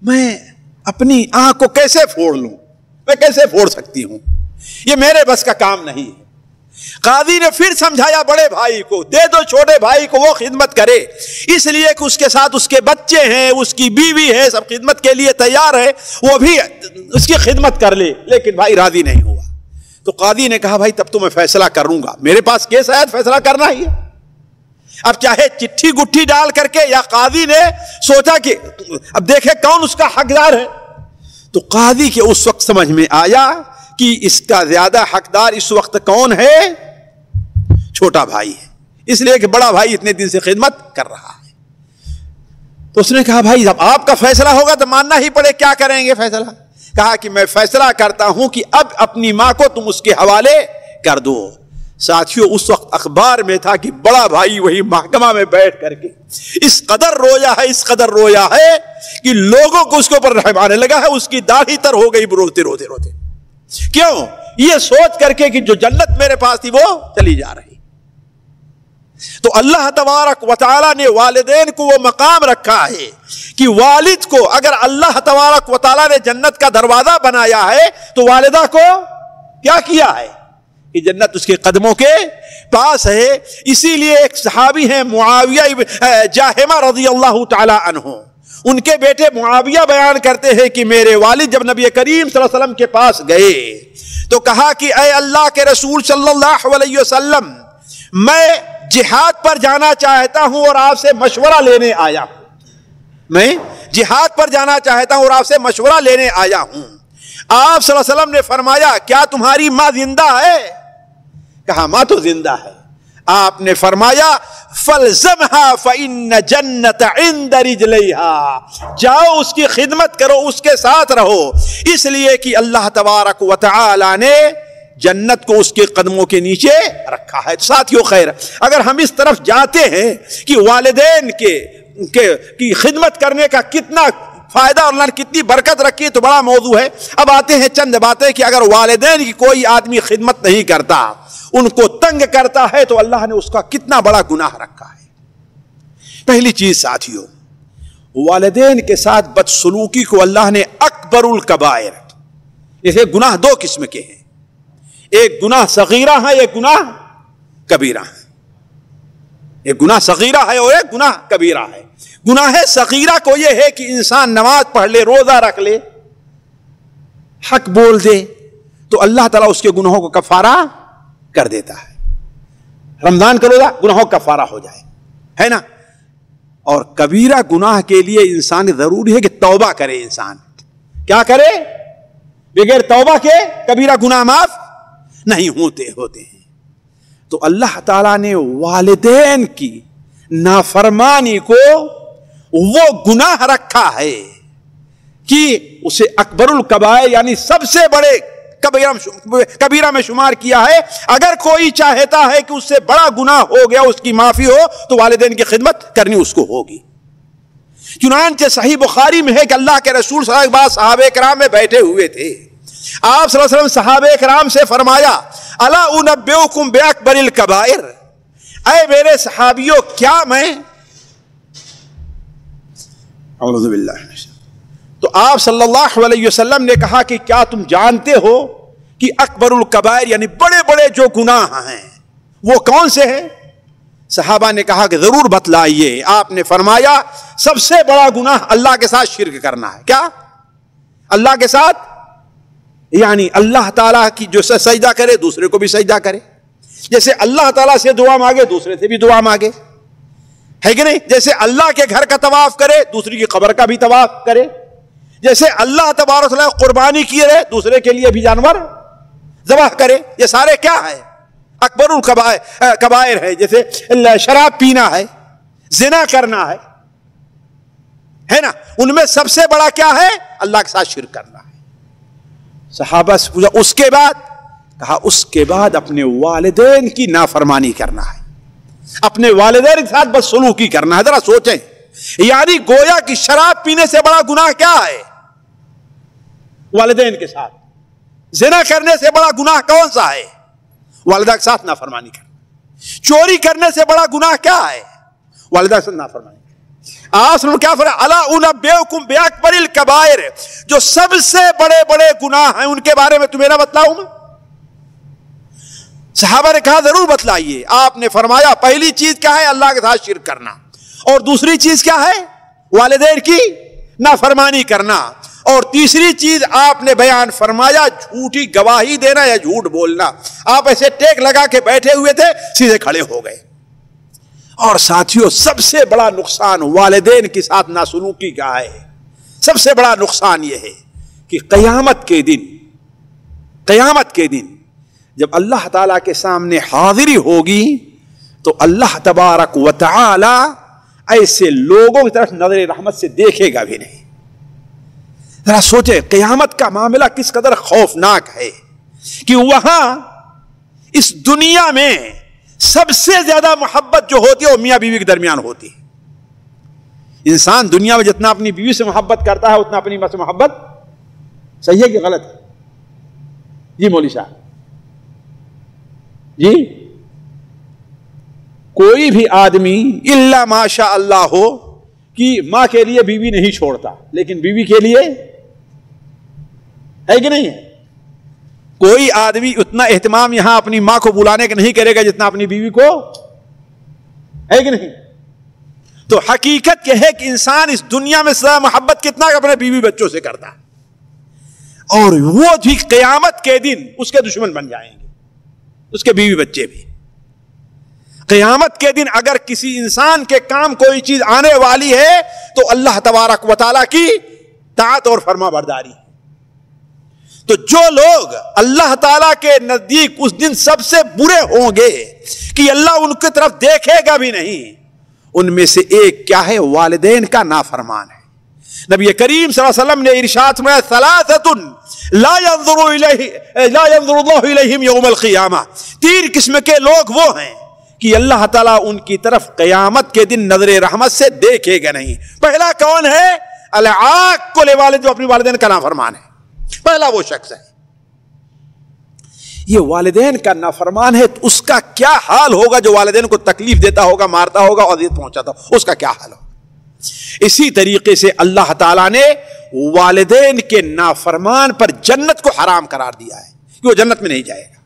میں اپنی آنکھ کو کیسے پھوڑ لوں؟ میں کیسے پھوڑ سکتی ہوں؟ یہ میرے بس کا کام نہیں ہے۔ قاضی نے پھر سمجھایا بڑے بھائی کو، دے دو چھوٹے بھائی کو، وہ خدمت کرے، اس لیے کہ اس کے ساتھ اس کے بچے ہیں، اس کی بیوی ہے، سب خدمت کے لیے تیار ہے، وہ بھی اس کی خدمت کر لے۔ لیکن بھائی راضی نہیں ہوا، تو قاضی نے کہا بھائی تب تو میں فیصلہ کروں گا، میرے پاس کیس آیا، فیصلہ کرنا ہی ہے۔ اب چاہے چٹھی گٹھی ڈال کر کے، یا قاضی نے سوچا کہ اب دیکھے کون اس کا حقدار ہے، تو قاضی کے اس وقت سمجھ میں آیا کہ اس کا زیادہ حقدار اس وقت کون ہے؟ چھوٹا بھائی ہے، اس لیے کہ بڑا بھائی اتنے دن سے خدمت کر رہا ہے۔ تو اس نے کہا بھائی جب آپ کا فیصلہ ہوگا تو ماننا ہی پڑے، کیا کریں گے فیصلہ؟ کہا کہ میں فیصلہ کرتا ہوں کہ اب اپنی ماں کو تم اس کے حوالے کر دو۔ ساتھیوں اس وقت اخبار میں تھا کہ بڑا بھائی وہی محکمہ میں بیٹھ کر کے اس قدر رویا ہے، اس قدر رویا ہے کہ لوگوں کو اس کے اوپر رحم آنے لگا ہے، اس کی داڑھی تر ہو گئی روتے روتے روتے۔ کیوں؟ یہ سوچ کر کے کہ جو جنت میرے پاس تھی وہ چلی جا رہی۔ تو اللہ تبارک و تعالی نے والدین کو وہ مقام رکھا ہے کہ والد کو اگر اللہ تبارک و تعالی نے جنت کا دروازہ بنایا ہے تو والدہ کو کیا کیا ہے کہ جنت اس کے قدموں کے پاس ہے۔ اسی لیے ایک صحابی ہیں معاویہ جاہمہ رضی اللہ تعالی عنہ، ان کے بیٹے معاویہ بیان کرتے ہیں کہ میرے والد جب نبی کریم صلی اللہ علیہ وسلم کے پاس گئے تو کہا کہ اے اللہ کے رسول صلی اللہ علیہ وسلم، میں جہاد پر جانا چاہتا ہوں اور آپ سے مشورہ لینے آیا ہوں، میں جہاد پر جانا چاہتا ہوں اور آپ سے مشورہ لینے آیا ہوں۔ آپ صلی اللہ علیہ وسلم نے فرمایا کیا تمہاری ماں زندہ ہے؟ کہا ماں تو زندہ ہے۔ آپ نے فرمایا فَلْزَمْهَا فَإِنَّ جَنَّةَ عِنْدَ رِجْلَيْهَا، جاؤ اس کی خدمت کرو، اس کے ساتھ رہو، اس لیے کہ اللہ تبارک و تعالی نے جنت کو اس کے قدموں کے نیچے رکھا ہے۔ تو ساتھیو خیر، اگر ہم اس طرف جاتے ہیں کہ والدین کی خدمت کرنے کا کتنا فائدہ اور اللہ نے کتنی برکت رکھی ہے تو بڑا موضوع ہے۔ اب آتے ہیں چند باتیں کہ اگر والدین کی کوئی آدمی خدمت نہیں کرتا، ان کو تنگ کرتا ہے تو اللہ نے اس کا کتنا بڑا گناہ رکھا ہے۔ پہلی چیز ساتھیو، والدین کے ساتھ بدسلوکی کو اللہ نے اکبر الکبائر، جیسے گناہ دو قسم کے ہیں، ایک گناہ صغیرہ ہے، ایک گناہ کبیرہ ہے۔ ایک گناہ صغیرہ ہے اور ایک گناہ کبیرہ ہے۔ گناہ صغیرہ کو یہ ہے کہ انسان نماز پڑھ لے، روزہ رکھ لے، حق بول دے تو اللہ تعالیٰ اس کے گناہوں کو کفارہ کر دیتا ہے۔ رمضان کا روزہ گناہوں کا کفارہ ہو جائے، ہے نا۔ اور کبیرہ گناہ کے لیے انسان ضروری ہے کہ توبہ کرے۔ انسان کیا کرے؟ بغیر توبہ کے کبیرہ گناہ معاف نہیں ہوتے ہیں۔ تو اللہ تعالیٰ نے والدین کی نافرمانی کو وہ گناہ رکھا ہے کہ اسے اکبر الکبائر یعنی سب سے بڑے کبیرہ میں شمار کیا ہے۔ اگر کوئی چاہتا ہے کہ اس سے بڑا گناہ ہو گیا، اس کی معافی ہو، تو والدین کی خدمت کرنی اس کو ہوگی۔ چنانچہ صحیح بخاری میں ہے کہ اللہ کے رسول صلی اللہ علیہ وسلم صحابہ کرام میں بیٹھے ہوئے تھے، آپ صلی اللہ علیہ وسلم صحابہ کرام سے فرمایا الا انبئکم باکبر الکبائر، اے میرے صحابیوں کیا میں، اعوذ باللہ، تو آپ صلی اللہ علیہ وسلم نے کہا کہ کیا تم جانتے ہو کہ اکبر الکبائر یعنی بڑے بڑے جو گناہ ہیں وہ کون سے ہیں؟ صحابہ نے کہا کہ ضرور بتلائیے۔ آپ نے فرمایا سب سے بڑا گناہ اللہ کے ساتھ شرک کرنا ہے۔ کیا؟ اللہ کے ساتھ یعنی اللہ تعالیٰ کی جو سجدہ کرے دوسرے کو بھی سجدہ کرے، جیسے اللہ تعالیٰ سے دعا مانگے دوسرے سے بھی دعا مانگے، ہے کہ نہیں؟ جیسے اللہ کے گھر کا طواف کرے دوسری کی قبر کا بھی طواف کرے، جیسے اللہ تبارک و تعالیٰ قربانی کیے رہے دوسرے کے لیے بھی جانور ذبح کرے، یہ سارے کیا ہے؟ اکبر الکبائر ہے۔ جیسے شراب پینا ہے، زنا کرنا ہے نا، ان میں سب سے بڑا کیا ہے؟ اللہ کے ساتھ شرک کرنا ہے۔ صحابہ سے پوچھا اس کے بعد؟ کہا اس کے بعد اپنے والدین کی نافرمانی کرنا ہے، اپنے والدین کے ساتھ بدسلوکی کرنا ہے۔ ذرا سوچیں، یعنی گویا کہ شراب پینے سے بڑا گناہ کیا ہے؟ والدین کے ساتھ۔ زنا کرنے سے بڑا گناہ کون سا ہے؟ والدہ کے ساتھ نافرمانی کرنا۔ چوری کرنے سے بڑا گناہ کیا ہے؟ والدہ کے ساتھ نافرمانی کرنا۔ آپ نے کیا فرمایا؟ الا انبئکم باکبر الکبائر، جو سب سے بڑے بڑے گناہ ہیں ان کے بارے میں تمہیں نہ بتلاؤں میں؟ صحابہ نے کہا ضرور بتلائیے۔ آپ نے فرمایا پہلی چیز کیا ہے؟ اللہ کے ساتھ شرک کرنا، اور دوسری چیز کیا ہے؟ والدین کی نافرمانی کرنا، اور تیسری چیز آپ نے بیان فرمایا جھوٹی گواہی دینا یا جھوٹ بولنا۔ آپ ایسے ٹیک لگا کے بیٹھے ہوئے تھے، سیدھے کھڑے ہو گئے۔ اور ساتھیوں سب سے بڑا نقصان والدین کے ساتھ ناسلوکی کا ہے۔ سب سے بڑا نقصان یہ ہے کہ قیامت کے دن جب اللہ تعالیٰ کے سامنے حاضری ہوگی تو اللہ تبارک و تعالی ایسے لوگوں کی طرف نظر رحمت سے دیکھے گا بھی نہیں۔ ذرا سوچیں قیامت کا معاملہ کس قدر خوفناک ہے کہ وہاں اس دنیا میں سب سے زیادہ محبت جو ہوتی ہے وہ میاں بیوی کے درمیان ہوتی ہے۔ انسان دنیا میں جتنا اپنی بیوی سے محبت کرتا ہے اتنا اپنی ماں سے محبت، صحیح ہے کہ غلط ہے؟ جی مولوی صاحب جی، کوئی بھی آدمی الا ماشاء اللہ ہو کہ ماں کے لیے بیوی نہیں چھوڑتا، لیکن بیوی کے لیے ہے کہ نہیں ہے؟ کوئی آدمی اتنا اہتمام یہاں اپنی ماں کو بلانے کا نہیں کرے گا جتنا اپنی بیوی کو، ہے کہ نہیں؟ تو حقیقت یہ ہے کہ انسان اس دنیا میں سزا محبت کتنا اپنے بیوی بچوں سے کرتا ہے، اور وہ بھی قیامت کے دن اس کے دشمن بن جائیں گے، اس کے بیوی بچے بھی۔ قیامت کے دن اگر کسی انسان کے کام کوئی چیز آنے والی ہے تو اللہ تبارک و تعالیٰ کی طاعت اور فرما برداری۔ تو جو لوگ اللہ تعالیٰ کے نزدیک اس دن سب سے برے ہوں گے کہ اللہ ان کی طرف دیکھے گا بھی نہیں، ان میں سے ایک کیا ہے؟ والدین کا نافرمان ہے۔ نبی کریم صلی اللہ علیہ وسلم نے ارشاد فرمایا ثلاثۃ لا ينظر اللہ الیہم یوم القیامہ، تین قسم کے لوگ وہ ہیں کہ اللہ تعالیٰ ان کی طرف قیامت کے دن نظر رحمت سے دیکھے گا نہیں۔ پہلا کون ہے؟ العاق لوالد، جو اپنی والدین کا نافرمان ہے، پہلا وہ شخص ہے۔ یہ والدین کا نافرمان ہے تو اس کا کیا حال ہوگا؟ جو والدین کو تکلیف دیتا ہوگا، مارتا ہوگا، اذیت پہنچاتا ہوگا، اس کا کیا حال ہوگا؟ اسی طریقے سے اللہ تعالیٰ نے والدین کے نافرمان پر جنت کو حرام قرار دیا ہے کہ وہ جنت میں نہیں جائے گا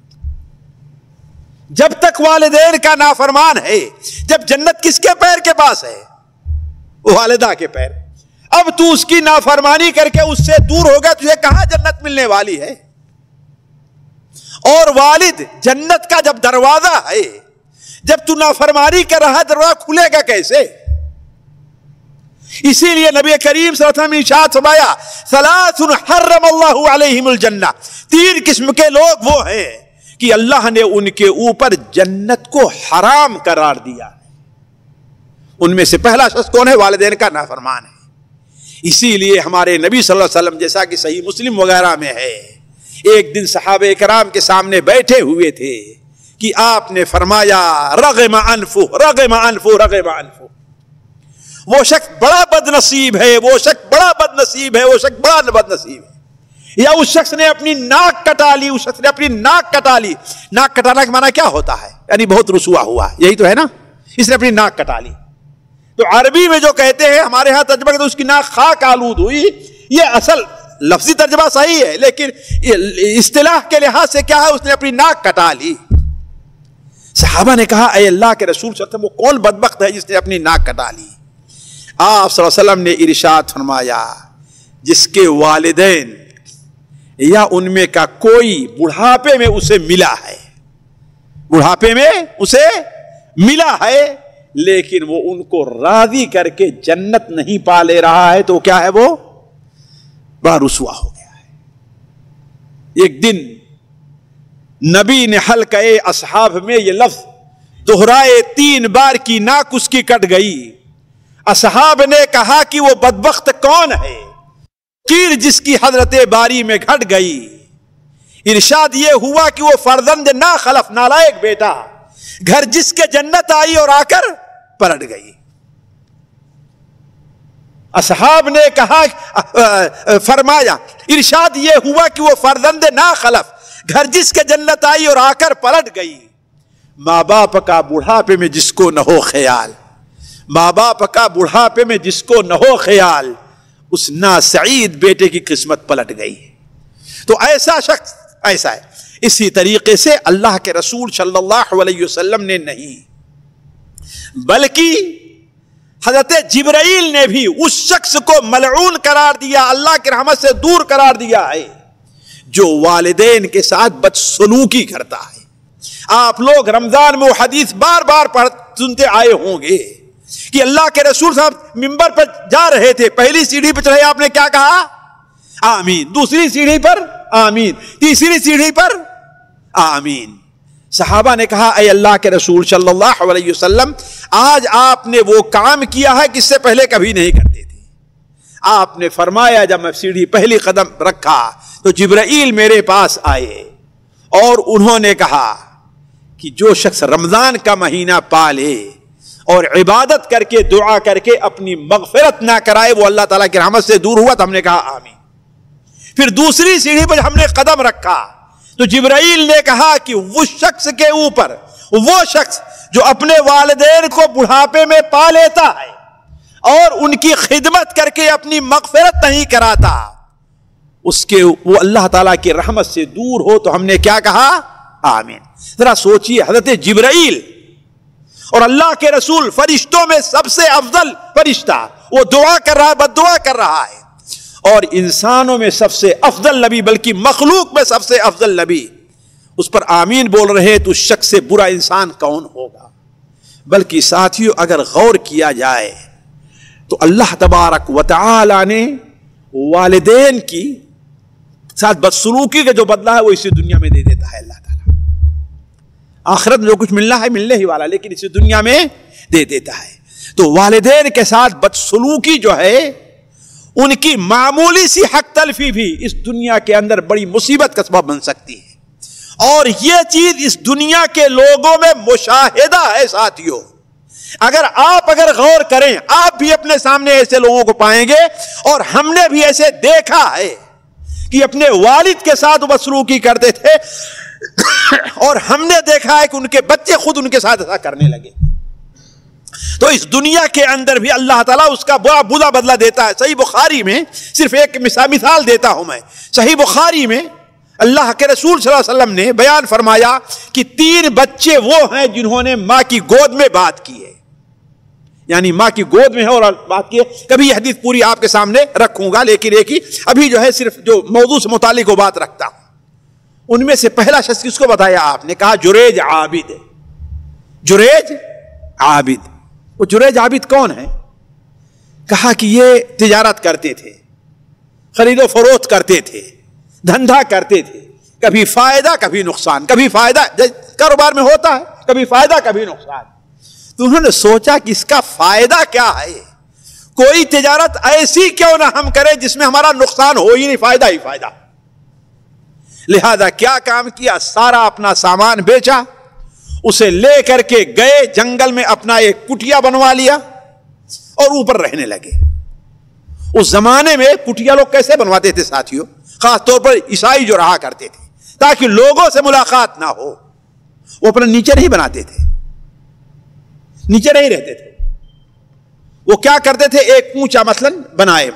جب تک والدین کا نافرمان ہے۔ جب جنت کس کے پیر کے پاس ہے؟ والدہ کے پیر۔ اب تو اس کی نافرمانی کر کے اس سے دور ہو گیا، تجھے کہاں جنت ملنے والی ہے؟ اور والد جنت کا جب دروازہ ہے، جب تو نافرمانی کر رہا دروازہ کھلے گا کیسے؟ اسی لیے نبی کریم صلی اللہ علیہ وسلم نے ارشاد فرمایا ثلاث حرم اللہ علیہم الجنہ، تین قسم کے لوگ وہ ہیں کہ اللہ نے ان کے اوپر جنت کو حرام قرار دیا۔ ان میں سے پہلا شخص کون ہے؟ والدین کا نافرمان ہے۔ اسی لیے ہمارے نبی صلی اللہ علیہ وسلم جیسا کہ صحیح مسلم وغیرہ میں ہے، ایک دن صحابہ کرام کے سامنے بیٹھے ہوئے تھے کہ آپ نے فرمایا رغم انفہ رغم انفہ رغم انفہ، وہ شخص بڑا بد نصیب ہے، وہ شخص بڑا بد نصیب ہے، وہ شخص بڑا بد نصیب ہے۔ یا اس شخص نے اپنی ناک کٹا لی، اس شخص نے اپنی ناک کٹا لی. ناک کٹانا کا معنی کیا ہوتا ہے؟ یعنی بہت رسوا ہوا، یہی تو ہے نا. اس نے اپنی ناک کٹا لی. تو عربی میں جو کہتے ہیں، ہمارے ہاں ترجمہ کرتے اس کی ناک خاک آلود ہوئی. یہ اصل لفظی ترجمہ صحیح ہے، لیکن اصطلاح کے لحاظ سے کیا ہے؟ اس نے اپنی ناک کٹا لی. صحابہ نے کہا اے اللہ کے رسول صلی اللہ علیہ وسلم، وہ کون بدبخت ہے جس نے اپنی ناک کٹا لی؟ آپ صلی اللہ علیہ وسلم نے ارشاد فرمایا، جس کے والدین یا ان میں کا کوئی بڑھاپے میں اسے ملا ہے، بڑھاپے میں اسے ملا ہے، لیکن وہ ان کو راضی کر کے جنت نہیں پا لے رہا ہے، تو کیا ہے؟ وہ بڑا رسوا ہو گیا ہے. ایک دن نبی نے حلقہ اصحاب میں یہ لفظ دہرائے 3 بار کی ناک اس کی کٹ گئی. اصحاب نے کہا کہ وہ بدبخت کون ہے؟ کیر جس کی حضرت باری میں گھٹ گئی. ارشاد یہ ہوا کہ وہ فرزند نا خلف، نالائق بیٹا، گھر جس کے جنت آئی اور آ کر پلٹ گئی. اصحاب نے کہا، فرمایا ارشاد یہ ہوا کہ وہ فرزند نا خلف، گھر جس کے جنت آئی اور آ کر پلٹ گئی. ماں باپ کا بڑھاپے میں جس کو نہ ہو خیال، ماں باپ کا بڑھاپے میں جس کو نہ ہو خیال، اس ناسعید بیٹے کی قسمت پلٹ گئی. تو ایسا شخص ایسا ہے. اسی طریقے سے اللہ کے رسول صلی اللہ علیہ وسلم نے نہیں، بلکہ حضرت جبرائیل نے بھی اس شخص کو ملعون قرار دیا، اللہ کی رحمت سے دور قرار دیا ہے، جو والدین کے ساتھ بدسلوکی کرتا ہے. آپ لوگ رمضان میں وہ حدیث بار بار سنتے آئے ہوں گے کہ اللہ کے رسول صاحب منبر پر جا رہے تھے، پہلی سیڑھی پر چڑھے، آپ نے کیا کہا؟ آمین. دوسری سیڑھی پر آمین. تیسری سیڑھی پر آمین. صحابہ نے کہا اے اللہ کے رسول صلی اللہ علیہ وسلم، آج آپ نے وہ کام کیا ہے کہ اس سے پہلے کبھی نہیں کرتے تھے. آپ نے فرمایا جب میں سیڑھی پہلی قدم رکھا تو جبرائیل میرے پاس آئے اور انہوں نے کہا کہ جو شخص رمضان کا مہینہ پالے اور عبادت کر کے دعا کر کے اپنی مغفرت نہ کرائے، وہ اللہ تعالیٰ کی رحمت سے دور ہوا. تو ہم نے کہا آمین. پھر دوسری سیڑھی پر ہم نے قدم رکھا تو جبرائیل نے کہا کہ اس شخص کے اوپر، وہ شخص جو اپنے والدین کو بڑھاپے میں پا لیتا ہے اور ان کی خدمت کر کے اپنی مغفرت نہیں کراتا، اس کے وہ اللہ تعالیٰ کی رحمت سے دور ہو. تو ہم نے کیا کہا؟ آمین. ذرا سوچئے، حضرت جبرائیل اور اللہ کے رسول فرشتوں میں سب سے افضل فرشتہ، وہ دعا کر رہا ہے، بد دعا کر رہا ہے، اور انسانوں میں سب سے افضل نبی، بلکہ مخلوق میں سب سے افضل نبی اس پر آمین بول رہے، تو اس شخص سے برا انسان کون ہوگا؟ بلکہ ساتھیوں اگر غور کیا جائے تو اللہ تبارک و تعالی نے والدین کی ساتھ بدسلوکی کا جو بدلہ ہے وہ اسی دنیا میں دے دیتا ہے. اللہ تعالیٰ آخرت میں جو کچھ ملنا ہے ملنے ہی والا، لیکن اسی دنیا میں دے دیتا ہے. تو والدین کے ساتھ بدسلوکی جو ہے، ان کی معمولی سی حق تلفی بھی اس دنیا کے اندر بڑی مصیبت کا سبب بن سکتی ہے. اور یہ چیز اس دنیا کے لوگوں میں مشاہدہ ہے. ساتھیوں اگر غور کریں، آپ بھی اپنے سامنے ایسے لوگوں کو پائیں گے، اور ہم نے بھی ایسے دیکھا ہے کہ اپنے والد کے ساتھ بدسلوکی کرتے تھے، اور ہم نے دیکھا ہے کہ ان کے بچے خود ان کے ساتھ ایسا کرنے لگے. تو اس دنیا کے اندر بھی اللہ تعالیٰ اس کا بڑا برا بدلہ دیتا ہے. صحیح بخاری میں صرف ایک مثال دیتا ہوں میں. صحیح بخاری میں اللہ کے رسول صلی اللہ علیہ وسلم نے بیان فرمایا کہ 3 بچے وہ ہیں جنہوں نے ماں کی گود میں بات کی ہے، یعنی ماں کی گود میں ہے اور بات کی ہے. کبھی یہ حدیث پوری آپ کے سامنے رکھوں گا، لیکن ایک ہی ابھی جو ہے صرف جو موضوع سے متعلق وہ بات رکھتا ہوں. ان میں سے پہلا شخص کس کو بتایا آپ نے؟ کہا جریج عابد. جریج عابد. وہ جریج عابد کون ہے؟ کہا کہ یہ تجارت کرتے تھے، خرید و فروخت کرتے تھے، دھندا کرتے تھے، کبھی فائدہ کبھی نقصان، کبھی فائدہ کاروبار میں ہوتا ہے، کبھی فائدہ کبھی نقصان. تو انہوں نے سوچا کہ اس کا فائدہ کیا ہے، کوئی تجارت ایسی کیوں نہ ہم کریں جس میں ہمارا نقصان ہو ہی نہیں، فائدہ ہی فائدہ. لہذا کیا کام کیا؟ سارا اپنا سامان بیچا، اسے لے کر کے گئے جنگل میں، اپنا ایک کٹیا بنوا لیا اور اوپر رہنے لگے. اس زمانے میں کٹیا لوگ کیسے بنواتے تھے ساتھیوں، خاص طور پر عیسائی جو رہا کرتے تھے، تاکہ لوگوں سے ملاقات نہ ہو، وہ اپنا نیچے نہیں بناتے تھے، نیچے نہیں رہتے تھے، وہ کیا کرتے تھے، ایک اونچا مثلا بنائے،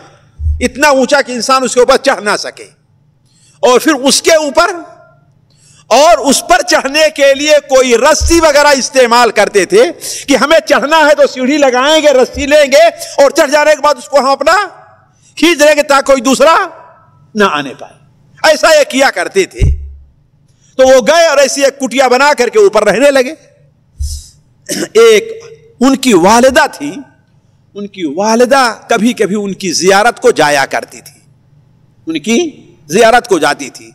اتنا اونچا کہ انسان اس کے اوپر چڑھ نہ سکے، اور پھر اس کے اوپر اور اس پر چڑھنے کے لیے کوئی رسی وغیرہ استعمال کرتے تھے کہ ہمیں چڑھنا ہے تو سیڑھی لگائیں گے، رسی لیں گے اور چڑھ جانے کے بعد اس کو ہم اپنا کھینچ لیں گے تاکہ کوئی دوسرا نہ آنے پائے. ایسا یہ کیا کرتے تھے. تو وہ گئے اور ایسی ایک کٹیا بنا کر کے اوپر رہنے لگے. ایک ان کی والدہ تھی، ان کی والدہ کبھی کبھی ان کی زیارت کو جایا کرتی تھی، ان کی زیارت کو جاتی تھی.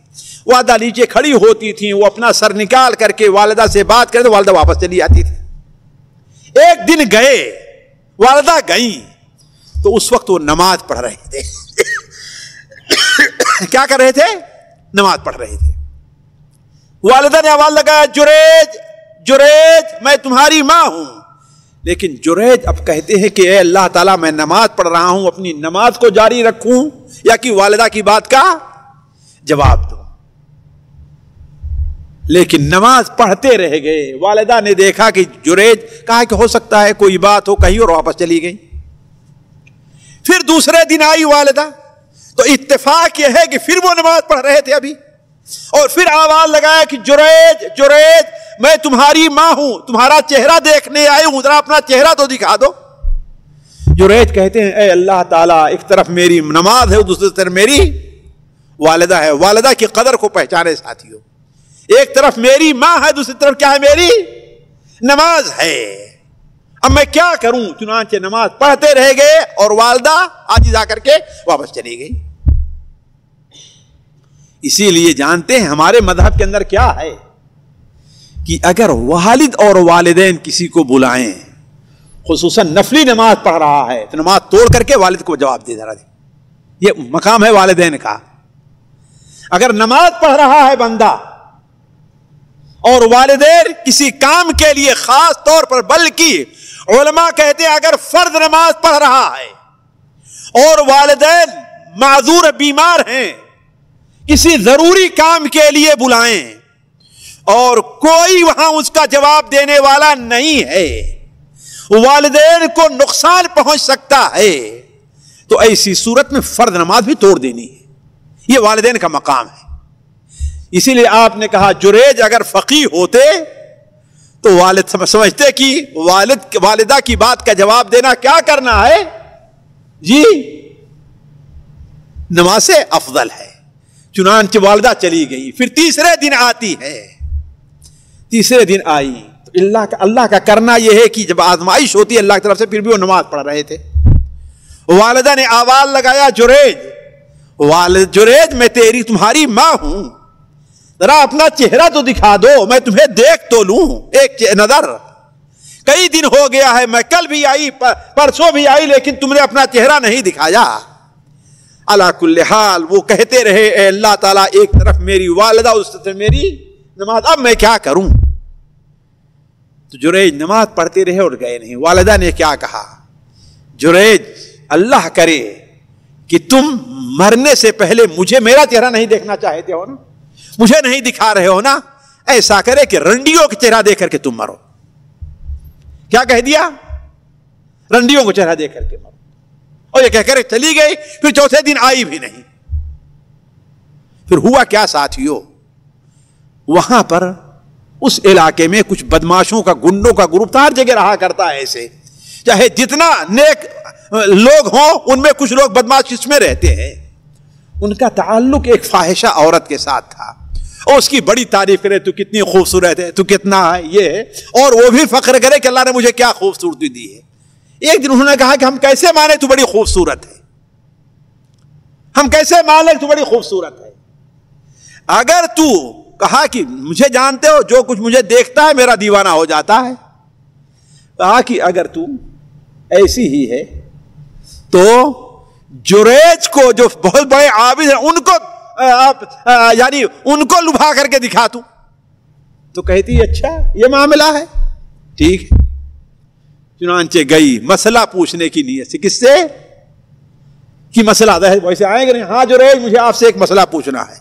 والدہ نیچے کھڑی ہوتی تھی، وہ اپنا سر نکال کر کے والدہ سے بات کرے تو والدہ واپس چلی آتی تھی. ایک دن گئے، والدہ گئیں تو اس وقت وہ نماز پڑھ رہے تھے. کیا کر رہے تھے؟ نماز پڑھ رہے تھے. والدہ نے آواز لگایا، جریج جریج میں تمہاری ماں ہوں. لیکن جریج اب کہتے ہیں کہ اے اللہ تعالیٰ میں نماز پڑھ رہا ہوں، اپنی نماز کو جاری رکھوں یا کہ والدہ کی بات کا جواب دوں. لیکن نماز پڑھتے رہ گئے. والدہ نے دیکھا کہ جریج، کہا کہ ہو سکتا ہے کوئی بات ہو، کہیں اور واپس چلی گئی. پھر دوسرے دن آئی والدہ تو اتفاق یہ ہے کہ پھر وہ نماز پڑھ رہے تھے ابھی، اور پھر آواز لگایا کہ جریج جریج میں تمہاری ماں ہوں، تمہارا چہرہ دیکھنے آئی ہوں، ذرا اپنا چہرہ تو دکھا دو. جریج کہتے ہیں اے اللہ تعالیٰ، ایک طرف میری نماز ہے، دوسری طرف میری والدہ ہے. والدہ کی قدر کو پہچانے ساتھیوں. ایک طرف میری ماں ہے، دوسری طرف کیا ہے؟ میری نماز ہے. اب میں کیا کروں؟ چنانچہ نماز پڑھتے رہ گئے اور والدہ عاجز آ کر کے واپس چلی گئی. اسی لیے جانتے ہیں ہمارے مذہب کے اندر کیا ہے کہ اگر والد اور والدین کسی کو بلائیں، خصوصاً نفلی نماز پڑھ رہا ہے، تو نماز توڑ کر کے والد کو جواب دے دے. یہ مقام ہے والدین کا. اگر نماز پڑھ رہا ہے بندہ اور والدین کسی کام کے لیے خاص طور پر، بلکہ علماء کہتے ہیں اگر فرض نماز پڑھ رہا ہے اور والدین معذور بیمار ہیں، کسی ضروری کام کے لیے بلائیں اور کوئی وہاں اس کا جواب دینے والا نہیں ہے، والدین کو نقصان پہنچ سکتا ہے، تو ایسی صورت میں فرض نماز بھی توڑ دینی ہے. یہ والدین کا مقام ہے. اسی لیے آپ نے کہا جریج اگر فقیہ ہوتے تو والد سمجھتے کہ والدہ کی بات کا جواب دینا کیا کرنا ہے، جی نماز سے افضل ہے. چنانچہ والدہ چلی گئی. پھر تیسرے دن آتی ہے. تیسرے دن آئی تو اللہ کا کرنا یہ ہے کہ جب آزمائش ہوتی ہے اللہ کی طرف سے، پھر بھی وہ نماز پڑھ رہے تھے. والدہ نے آواز لگایا، جریج جریج میں تمہاری ماں ہوں، ذرا اپنا چہرہ تو دکھا دو، میں تمہیں دیکھ تو لوں ایک نظر. کئی دن ہو گیا ہے، میں کل بھی آئی، پرسوں بھی آئی، لیکن تم نے اپنا چہرہ نہیں دکھایا. علا کل حال وہ کہتے رہے اے اللہ تعالیٰ، ایک طرف میری والدہ، اس طرف میری نماز، اب میں کیا کروں؟ تو جریج نماز پڑھتے رہے اور گئے نہیں. والدہ نے کیا کہا، جریج اللہ کرے کہ تم مرنے سے پہلے مجھے میرا چہرہ نہیں دیکھنا چاہتے ہو نا، مجھے نہیں دکھا رہے ہو نا، ایسا کرے کہ رنڈیوں کا چہرہ دیکھ کر کے تم مرو. کیا کہہ دیا؟ رنڈیوں کو چہرہ دیکھ کر کے مرو. اور یہ کہہ کر چلی گئی. پھر چوتھے دن آئی بھی نہیں. پھر ہوا کیا ساتھیوں، وہاں پر اس علاقے میں کچھ بدماشوں کا، گنڈوں کا گروپ تھا، ہر جگہ رہا کرتا ہے ایسے. چاہے جتنا نیک لوگ ہوں، ان میں کچھ لوگ بدماش اس میں رہتے ہیں. ان کا تعلق ایک فاحشہ عورت کے ساتھ تھا، اور اس کی بڑی تعریف کرے، تو کتنی خوبصورت ہے، تو کتنا ہے یہ، اور وہ بھی فخر کرے کہ اللہ نے مجھے کیا خوبصورتی دی ہے. ایک دن انہوں نے کہا کہ ہم کیسے مانے تو بڑی خوبصورت ہے، ہم کیسے مانے تو بڑی خوبصورت ہے. اگر تو کہا کہ مجھے جانتے ہو، جو کچھ مجھے دیکھتا ہے میرا دیوانہ ہو جاتا ہے. کہا کہ اگر تو ایسی ہی ہے تو جریج کو، جو بہت بڑے عابد ہیں، ان کو یعنی ان کو لبھا کر کے دکھا تو. تو کہتی اچھا یہ معاملہ ہے، ٹھیک ہے. چنانچہ گئی مسئلہ پوچھنے کی نیت سے. کس سے؟ کہ مسئلہ ویسے آئیں گے نہیں, ہاں جریج مجھے آپ سے ایک مسئلہ پوچھنا ہے,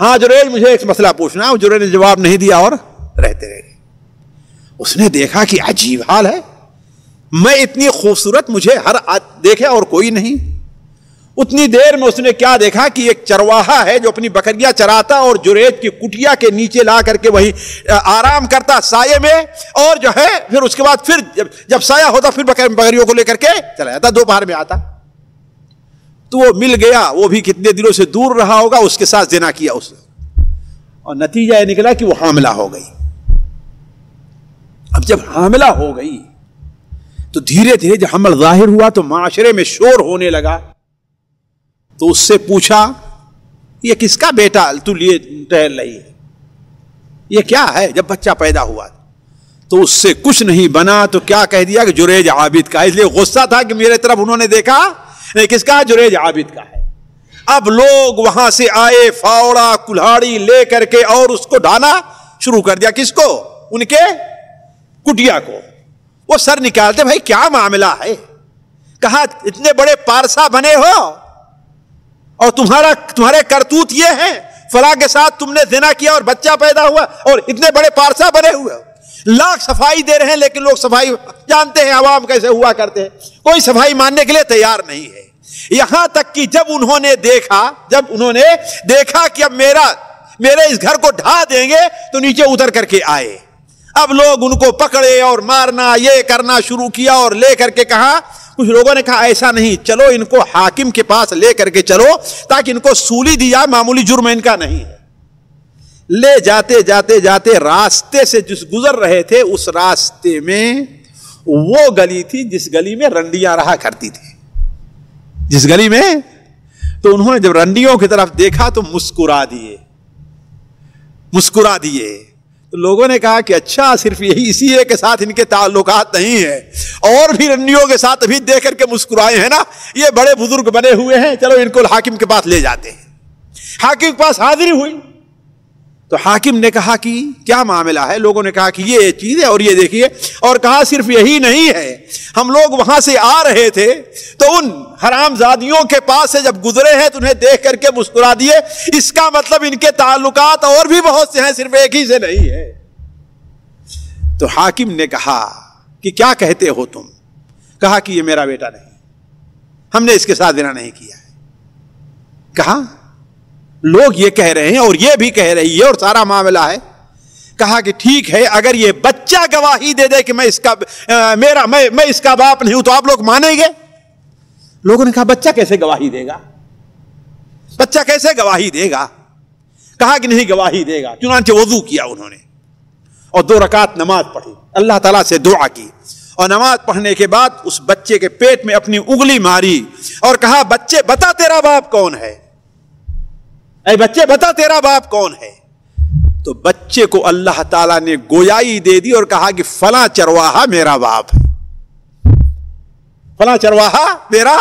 ہاں جریج مجھے ایک مسئلہ پوچھنا ہے. جریج نے جواب نہیں دیا اور رہتے رہے. اس نے دیکھا کہ عجیب حال ہے, میں اتنی خوبصورت مجھے ہر دیکھے اور کوئی نہیں. اتنی دیر میں اس نے کیا دیکھا کہ ایک چرواہا ہے جو اپنی بکریاں چراتا اور جریج کی کٹیا کے نیچے لا کر کے وہی آرام کرتا سائے میں, اور جو ہے پھر اس کے بعد پھر جب سایہ ہوتا پھر بکریوں کو لے کر کے چلا جاتا, دوپہر میں آتا. تو وہ مل گیا, وہ بھی کتنے دنوں سے دور رہا ہوگا, اس کے ساتھ زنا کیا اس نے, اور نتیجہ یہ نکلا کہ وہ حاملہ ہو گئی. اب جب حاملہ ہو گئی تو دھیرے دھیرے جب حمل ظاہر ہوا تو معاشرے میں شور ہونے لگا. تو اس سے پوچھا یہ کس کا بیٹا تو لیے ٹہل رہی ہے, یہ کیا ہے؟ جب بچہ پیدا ہوا تو اس سے کچھ نہیں بنا تو کیا کہہ دیا کہ جریج عابد کا. اس لیے غصہ تھا کہ میرے طرف انہوں نے دیکھا نہیں, کس کا؟ جریج عابد کا ہے. اب لوگ وہاں سے آئے, فاوڑا کلہاڑی لے کر کے اور اس کو ڈھانا شروع کر دیا. کس کو؟ ان کے کٹیا کو. وہ سر نکالتے, بھائی کیا معاملہ ہے؟ کہا اتنے بڑے پارسا بنے ہو اور تمہارے کرتوت یہ ہیں, فلاں کے ساتھ تم نے زنا کیا اور بچہ پیدا ہوا اور اتنے بڑے پارسا بنے ہوئے, لاکھ صفائی دے رہے ہیں لیکن لوگ صفائی جانتے ہیں عوام کیسے ہوا کرتے ہیں, کوئی صفائی ماننے کے لیے تیار نہیں ہے. یہاں تک کہ جب انہوں نے دیکھا کہ اب میرے اس گھر کو ڈھا دیں گے تو نیچے اتر کر کے آئے. اب لوگ ان کو پکڑے اور مارنا یہ کرنا شروع کیا, اور لے کر کے کہا, کچھ لوگوں نے کہا ایسا نہیں, چلو ان کو حاکم کے پاس لے کر کے چلو تاکہ ان کو سولی دی جائے, معمولی جرم ان کا نہیں ہے. لے جاتے جاتے جاتے راستے سے جس گزر رہے تھے اس راستے میں وہ گلی تھی جس گلی میں رنڈیاں رہا کرتی تھی, جس گلی میں. تو انہوں نے جب رنڈیوں کی طرف دیکھا تو مسکرا دیے. تو لوگوں نے کہا کہ اچھا صرف یہی اسی ایک کے ساتھ ان کے تعلقات نہیں ہیں, اور بھی رنڈیوں کے ساتھ ابھی دیکھ کر کے مسکرائے ہیں نا, یہ بڑے بزرگ بنے ہوئے ہیں, چلو ان کو حاکم کے پاس لے جاتے ہیں. حاکم کے پاس حاضری ہوئی تو حاکم نے کہا کہ کیا معاملہ ہے؟ لوگوں نے کہا کہ یہ چیز ہے اور یہ دیکھیے, اور کہا صرف یہی نہیں ہے, ہم لوگ وہاں سے آ رہے تھے تو ان حرام زادیوں کے پاس سے جب گزرے ہیں تو انہیں دیکھ کر کے مسکرا دیے. اس کا مطلب ان کے تعلقات اور بھی بہت سے ہیں, صرف ایک ہی سے نہیں ہے. تو حاکم نے کہا کہ کیا کہتے ہو تم؟ کہا کہ یہ میرا بیٹا نہیں, ہم نے اس کے ساتھ زنا نہیں کیا ہے. کہا لوگ یہ کہہ رہے ہیں اور یہ بھی کہہ رہی ہے اور سارا معاملہ ہے. کہا کہ ٹھیک ہے, اگر یہ بچہ گواہی دے دے کہ میں اس کا باپ نہیں ہوں تو آپ لوگ مانیں گے؟ لوگوں نے کہا بچہ کیسے گواہی دے گا, بچہ کیسے گواہی دے گا؟ کہا کہ نہیں گواہی دے گا. چنانچہ وضو کیا انہوں نے اور 2 رکعت نماز پڑھی, اللہ تعالیٰ سے دعا کی, اور نماز پڑھنے کے بعد اس بچے کے پیٹ میں اپنی انگلی ماری اور کہا بچے بتا تیرا باپ کون ہے, اے بچے بتا تیرا باپ کون ہے. تو بچے کو اللہ تعالیٰ نے گویائی دے دی اور کہا کہ فلاں چرواہا میرا باپ ہے, فلاں چرواہا میرا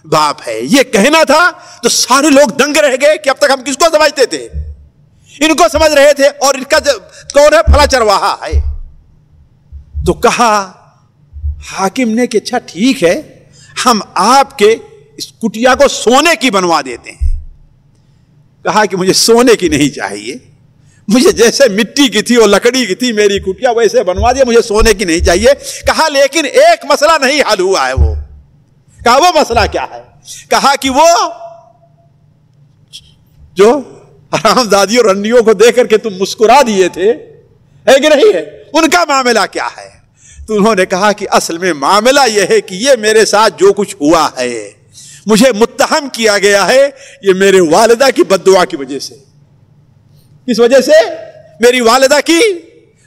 باپ ہے. یہ کہنا تھا تو سارے لوگ دنگ رہ گئے کہ اب تک ہم کس کو سمجھتے تھے, ان کو سمجھ رہے تھے, اور ان کا کون ہے؟ فلاں چرواہا ہے. تو کہا حاکم نے کہ اچھا ٹھیک ہے, ہم آپ کے اس کٹیا کو سونے کی بنوا دیتے ہیں. کہا کہ مجھے سونے کی نہیں چاہیے, مجھے جیسے مٹی کی تھی اور لکڑی کی تھی میری کٹیا ویسے بنوا دیا, مجھے سونے کی نہیں چاہیے. کہا لیکن ایک مسئلہ نہیں حل ہوا ہے. وہ کہا وہ مسئلہ کیا ہے؟ کہا کہ وہ جو حرام زادی اور رنڈیوں کو دیکھ کر کے تم مسکرا دیے تھے, ہے کہ نہیں ہے, ان کا معاملہ کیا ہے؟ تو انہوں نے کہا کہ اصل میں معاملہ یہ ہے کہ یہ میرے ساتھ جو کچھ ہوا ہے, مجھے متہم کیا گیا ہے, یہ میرے والدہ کی بددعا کی وجہ سے. کس وجہ سے؟ میری والدہ کی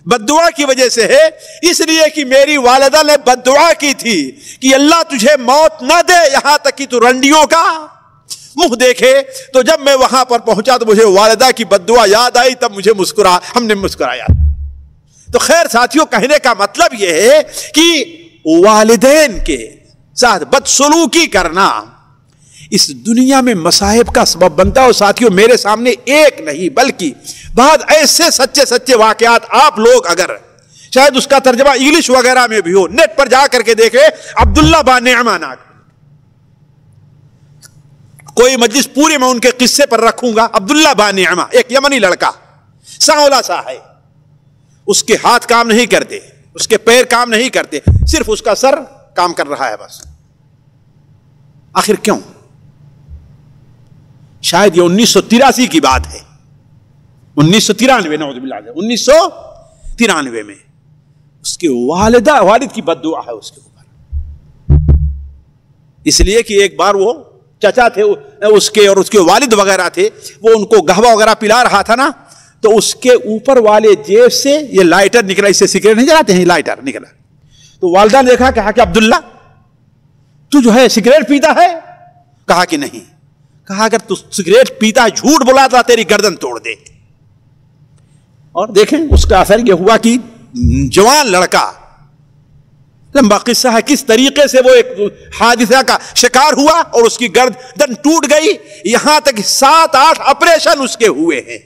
بددعا کی وجہ سے ہے. اس لیے کہ میری والدہ نے بددعا کی تھی کہ اللہ تجھے موت نہ دے یہاں تک کہ تو رنڈیوں کا منہ دیکھے. تو جب میں وہاں پر پہنچا تو مجھے والدہ کی بددعا یاد آئی, تب مجھے ہم نے مسکرایا. تو خیر ساتھیوں, کہنے کا مطلب یہ ہے کہ والدین کے ساتھ بدسلوکی کرنا اس دنیا میں مصائب کا سبب بنتا ہے. اور ساتھیوں, میرے سامنے ایک نہیں بلکہ بعض ایسے سچے واقعات آپ لوگ اگر شاید اس کا ترجمہ انگلش وغیرہ میں بھی ہو, نیٹ پر جا کر کے دیکھیں. عبداللہ با نعمہ ناک کوئی مجلس پوری میں ان کے قصے پر رکھوں گا. عبداللہ بن نعمہ ایک یمنی لڑکا, سانولا سا ہے, اس کے ہاتھ کام نہیں کرتے, اس کے پیر کام نہیں کرتے, صرف اس کا سر کام کر رہا ہے بس. آخر کیوں؟ شاید یہ 1983 کی بات ہے, 1993, نعوذ باللہ, 1993 میں اس کے والد کی بد دعا ہے اس کے اوپر. اس لیے کہ ایک بار وہ چچا تھے اس کے اور اس کے والد وغیرہ تھے, وہ ان کو قہوہ وغیرہ پلا رہا تھا نا, تو اس کے اوپر والے جیب سے یہ لائٹر نکلا, اس سے سگریٹ نہیں جلاتے ہیں, لائٹر نکلا. تو والدہ نے دیکھا, کہا کہ عبداللہ تو جو ہے سگریٹ پیتا ہے؟ کہا کہ نہیں. کہا اگر تو سگریٹ پیتا ہے, جھوٹ بولا تیری گردن توڑ دے. اور دیکھیں اس کا اثر یہ ہوا کہ جوان لڑکا, لمبا قصہ ہے کس طریقے سے وہ ایک حادثہ کا شکار ہوا اور اس کی گردن ٹوٹ گئی, یہاں تک 7-8 آپریشن اس کے ہوئے ہیں,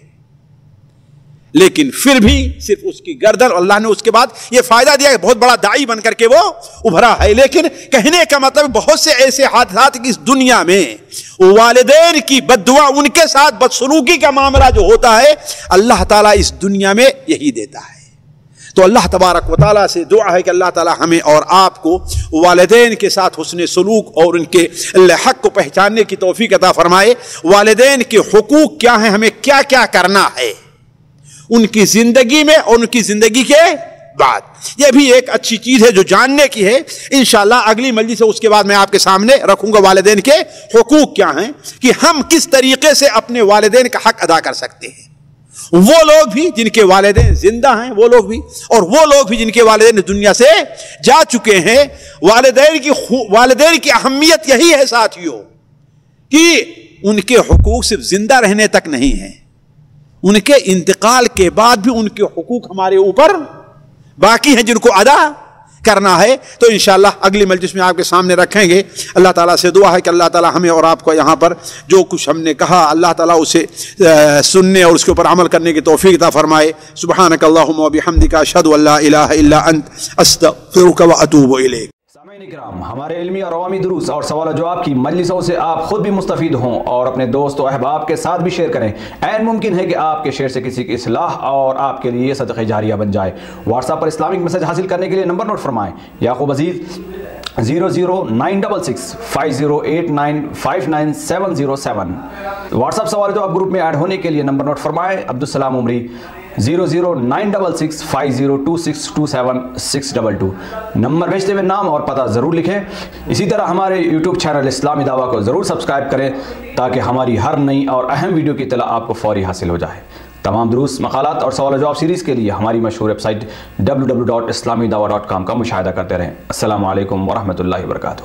لیکن پھر بھی صرف اس کی گردن, اللہ نے اس کے بعد یہ فائدہ دیا کہ بہت بڑا داعی بن کر کے وہ ابھرا ہے. لیکن کہنے کا مطلب بہت سے ایسے حادثات کی اس دنیا میں والدین کی بد دعا, ان کے ساتھ بدسلوکی کا معاملہ جو ہوتا ہے, اللہ تعالیٰ اس دنیا میں یہی دیتا ہے. تو اللہ تبارک و تعالیٰ سے دعا ہے کہ اللہ تعالیٰ ہمیں اور آپ کو والدین کے ساتھ حسن سلوک اور ان کے حق کو پہچاننے کی توفیق عطا فرمائے. والدین کے حقوق کیا ہیں, ہمیں کیا کیا کرنا ہے ان کی زندگی میں اور ان کی زندگی کے بعد, یہ بھی ایک اچھی چیز ہے جو جاننے کی ہے. انشاءاللہ اگلی مجلس سے اس کے بعد میں آپ کے سامنے رکھوں گا والدین کے حقوق کیا ہیں, کہ ہم کس طریقے سے اپنے والدین کا حق ادا کر سکتے ہیں. وہ لوگ بھی جن کے والدین زندہ ہیں, وہ لوگ بھی, اور وہ لوگ بھی جن کے والدین دنیا سے جا چکے ہیں. والدین کی اہمیت یہی ہے ساتھیوں, کہ ان کے حقوق صرف زندہ رہنے تک نہیں ہیں, ان کے انتقال کے بعد بھی ان کے حقوق ہمارے اوپر باقی ہیں جن کو ادا کرنا ہے. تو انشاءاللہ اگلی مجلس میں آپ کے سامنے رکھیں گے. اللہ تعالیٰ سے دعا ہے کہ اللہ تعالیٰ ہمیں اور آپ کو یہاں پر جو کچھ ہم نے کہا, اللہ تعالیٰ اسے سننے اور اس کے اوپر عمل کرنے کی توفیق عطا فرمائے. سبحانک اللہم و بحمدک, اشہد ان لا الہ الا انت, استغفرک و اتوب الیک. سامعین اکرام, ہمارے علمی اور عوامی دروس اور سوال و جواب کی مجلسوں سے آپ خود بھی مستفید ہوں اور اپنے دوست و احباب کے ساتھ بھی شیئر کریں. عین ممکن ہے کہ آپ کے شیئر سے کسی کی اصلاح اور آپ کے لیے صدقہ جاریہ بن جائے. واٹس ایپ پر اسلامک میسج حاصل کرنے کے لیے نمبر نوٹ فرمائیں. یعقوب عزیز 00966 5089 59707. واٹس ایپ سوال و جواب گروپ میں ایڈ ہونے کے لیے نمبر نوٹ فرمائیں. عبدالسلام عمری 00966 502627 622. نمبر بھیجتے ہوئے نام اور پتہ ضرور لکھیں. اسی طرح ہمارے یوٹیوب چینل اسلامی دعویٰ کو ضرور سبسکرائب کریں تاکہ ہماری ہر نئی اور اہم ویڈیو کی اطلاع آپ کو فوری حاصل ہو جائے. تمام دروس, مقالات اور سوال و جواب سیریز کے لیے ہماری مشہور ویب سائٹ www.islamidawah.com کا مشاہدہ کرتے رہیں. السلام علیکم ورحمۃ اللہ وبرکاتہ.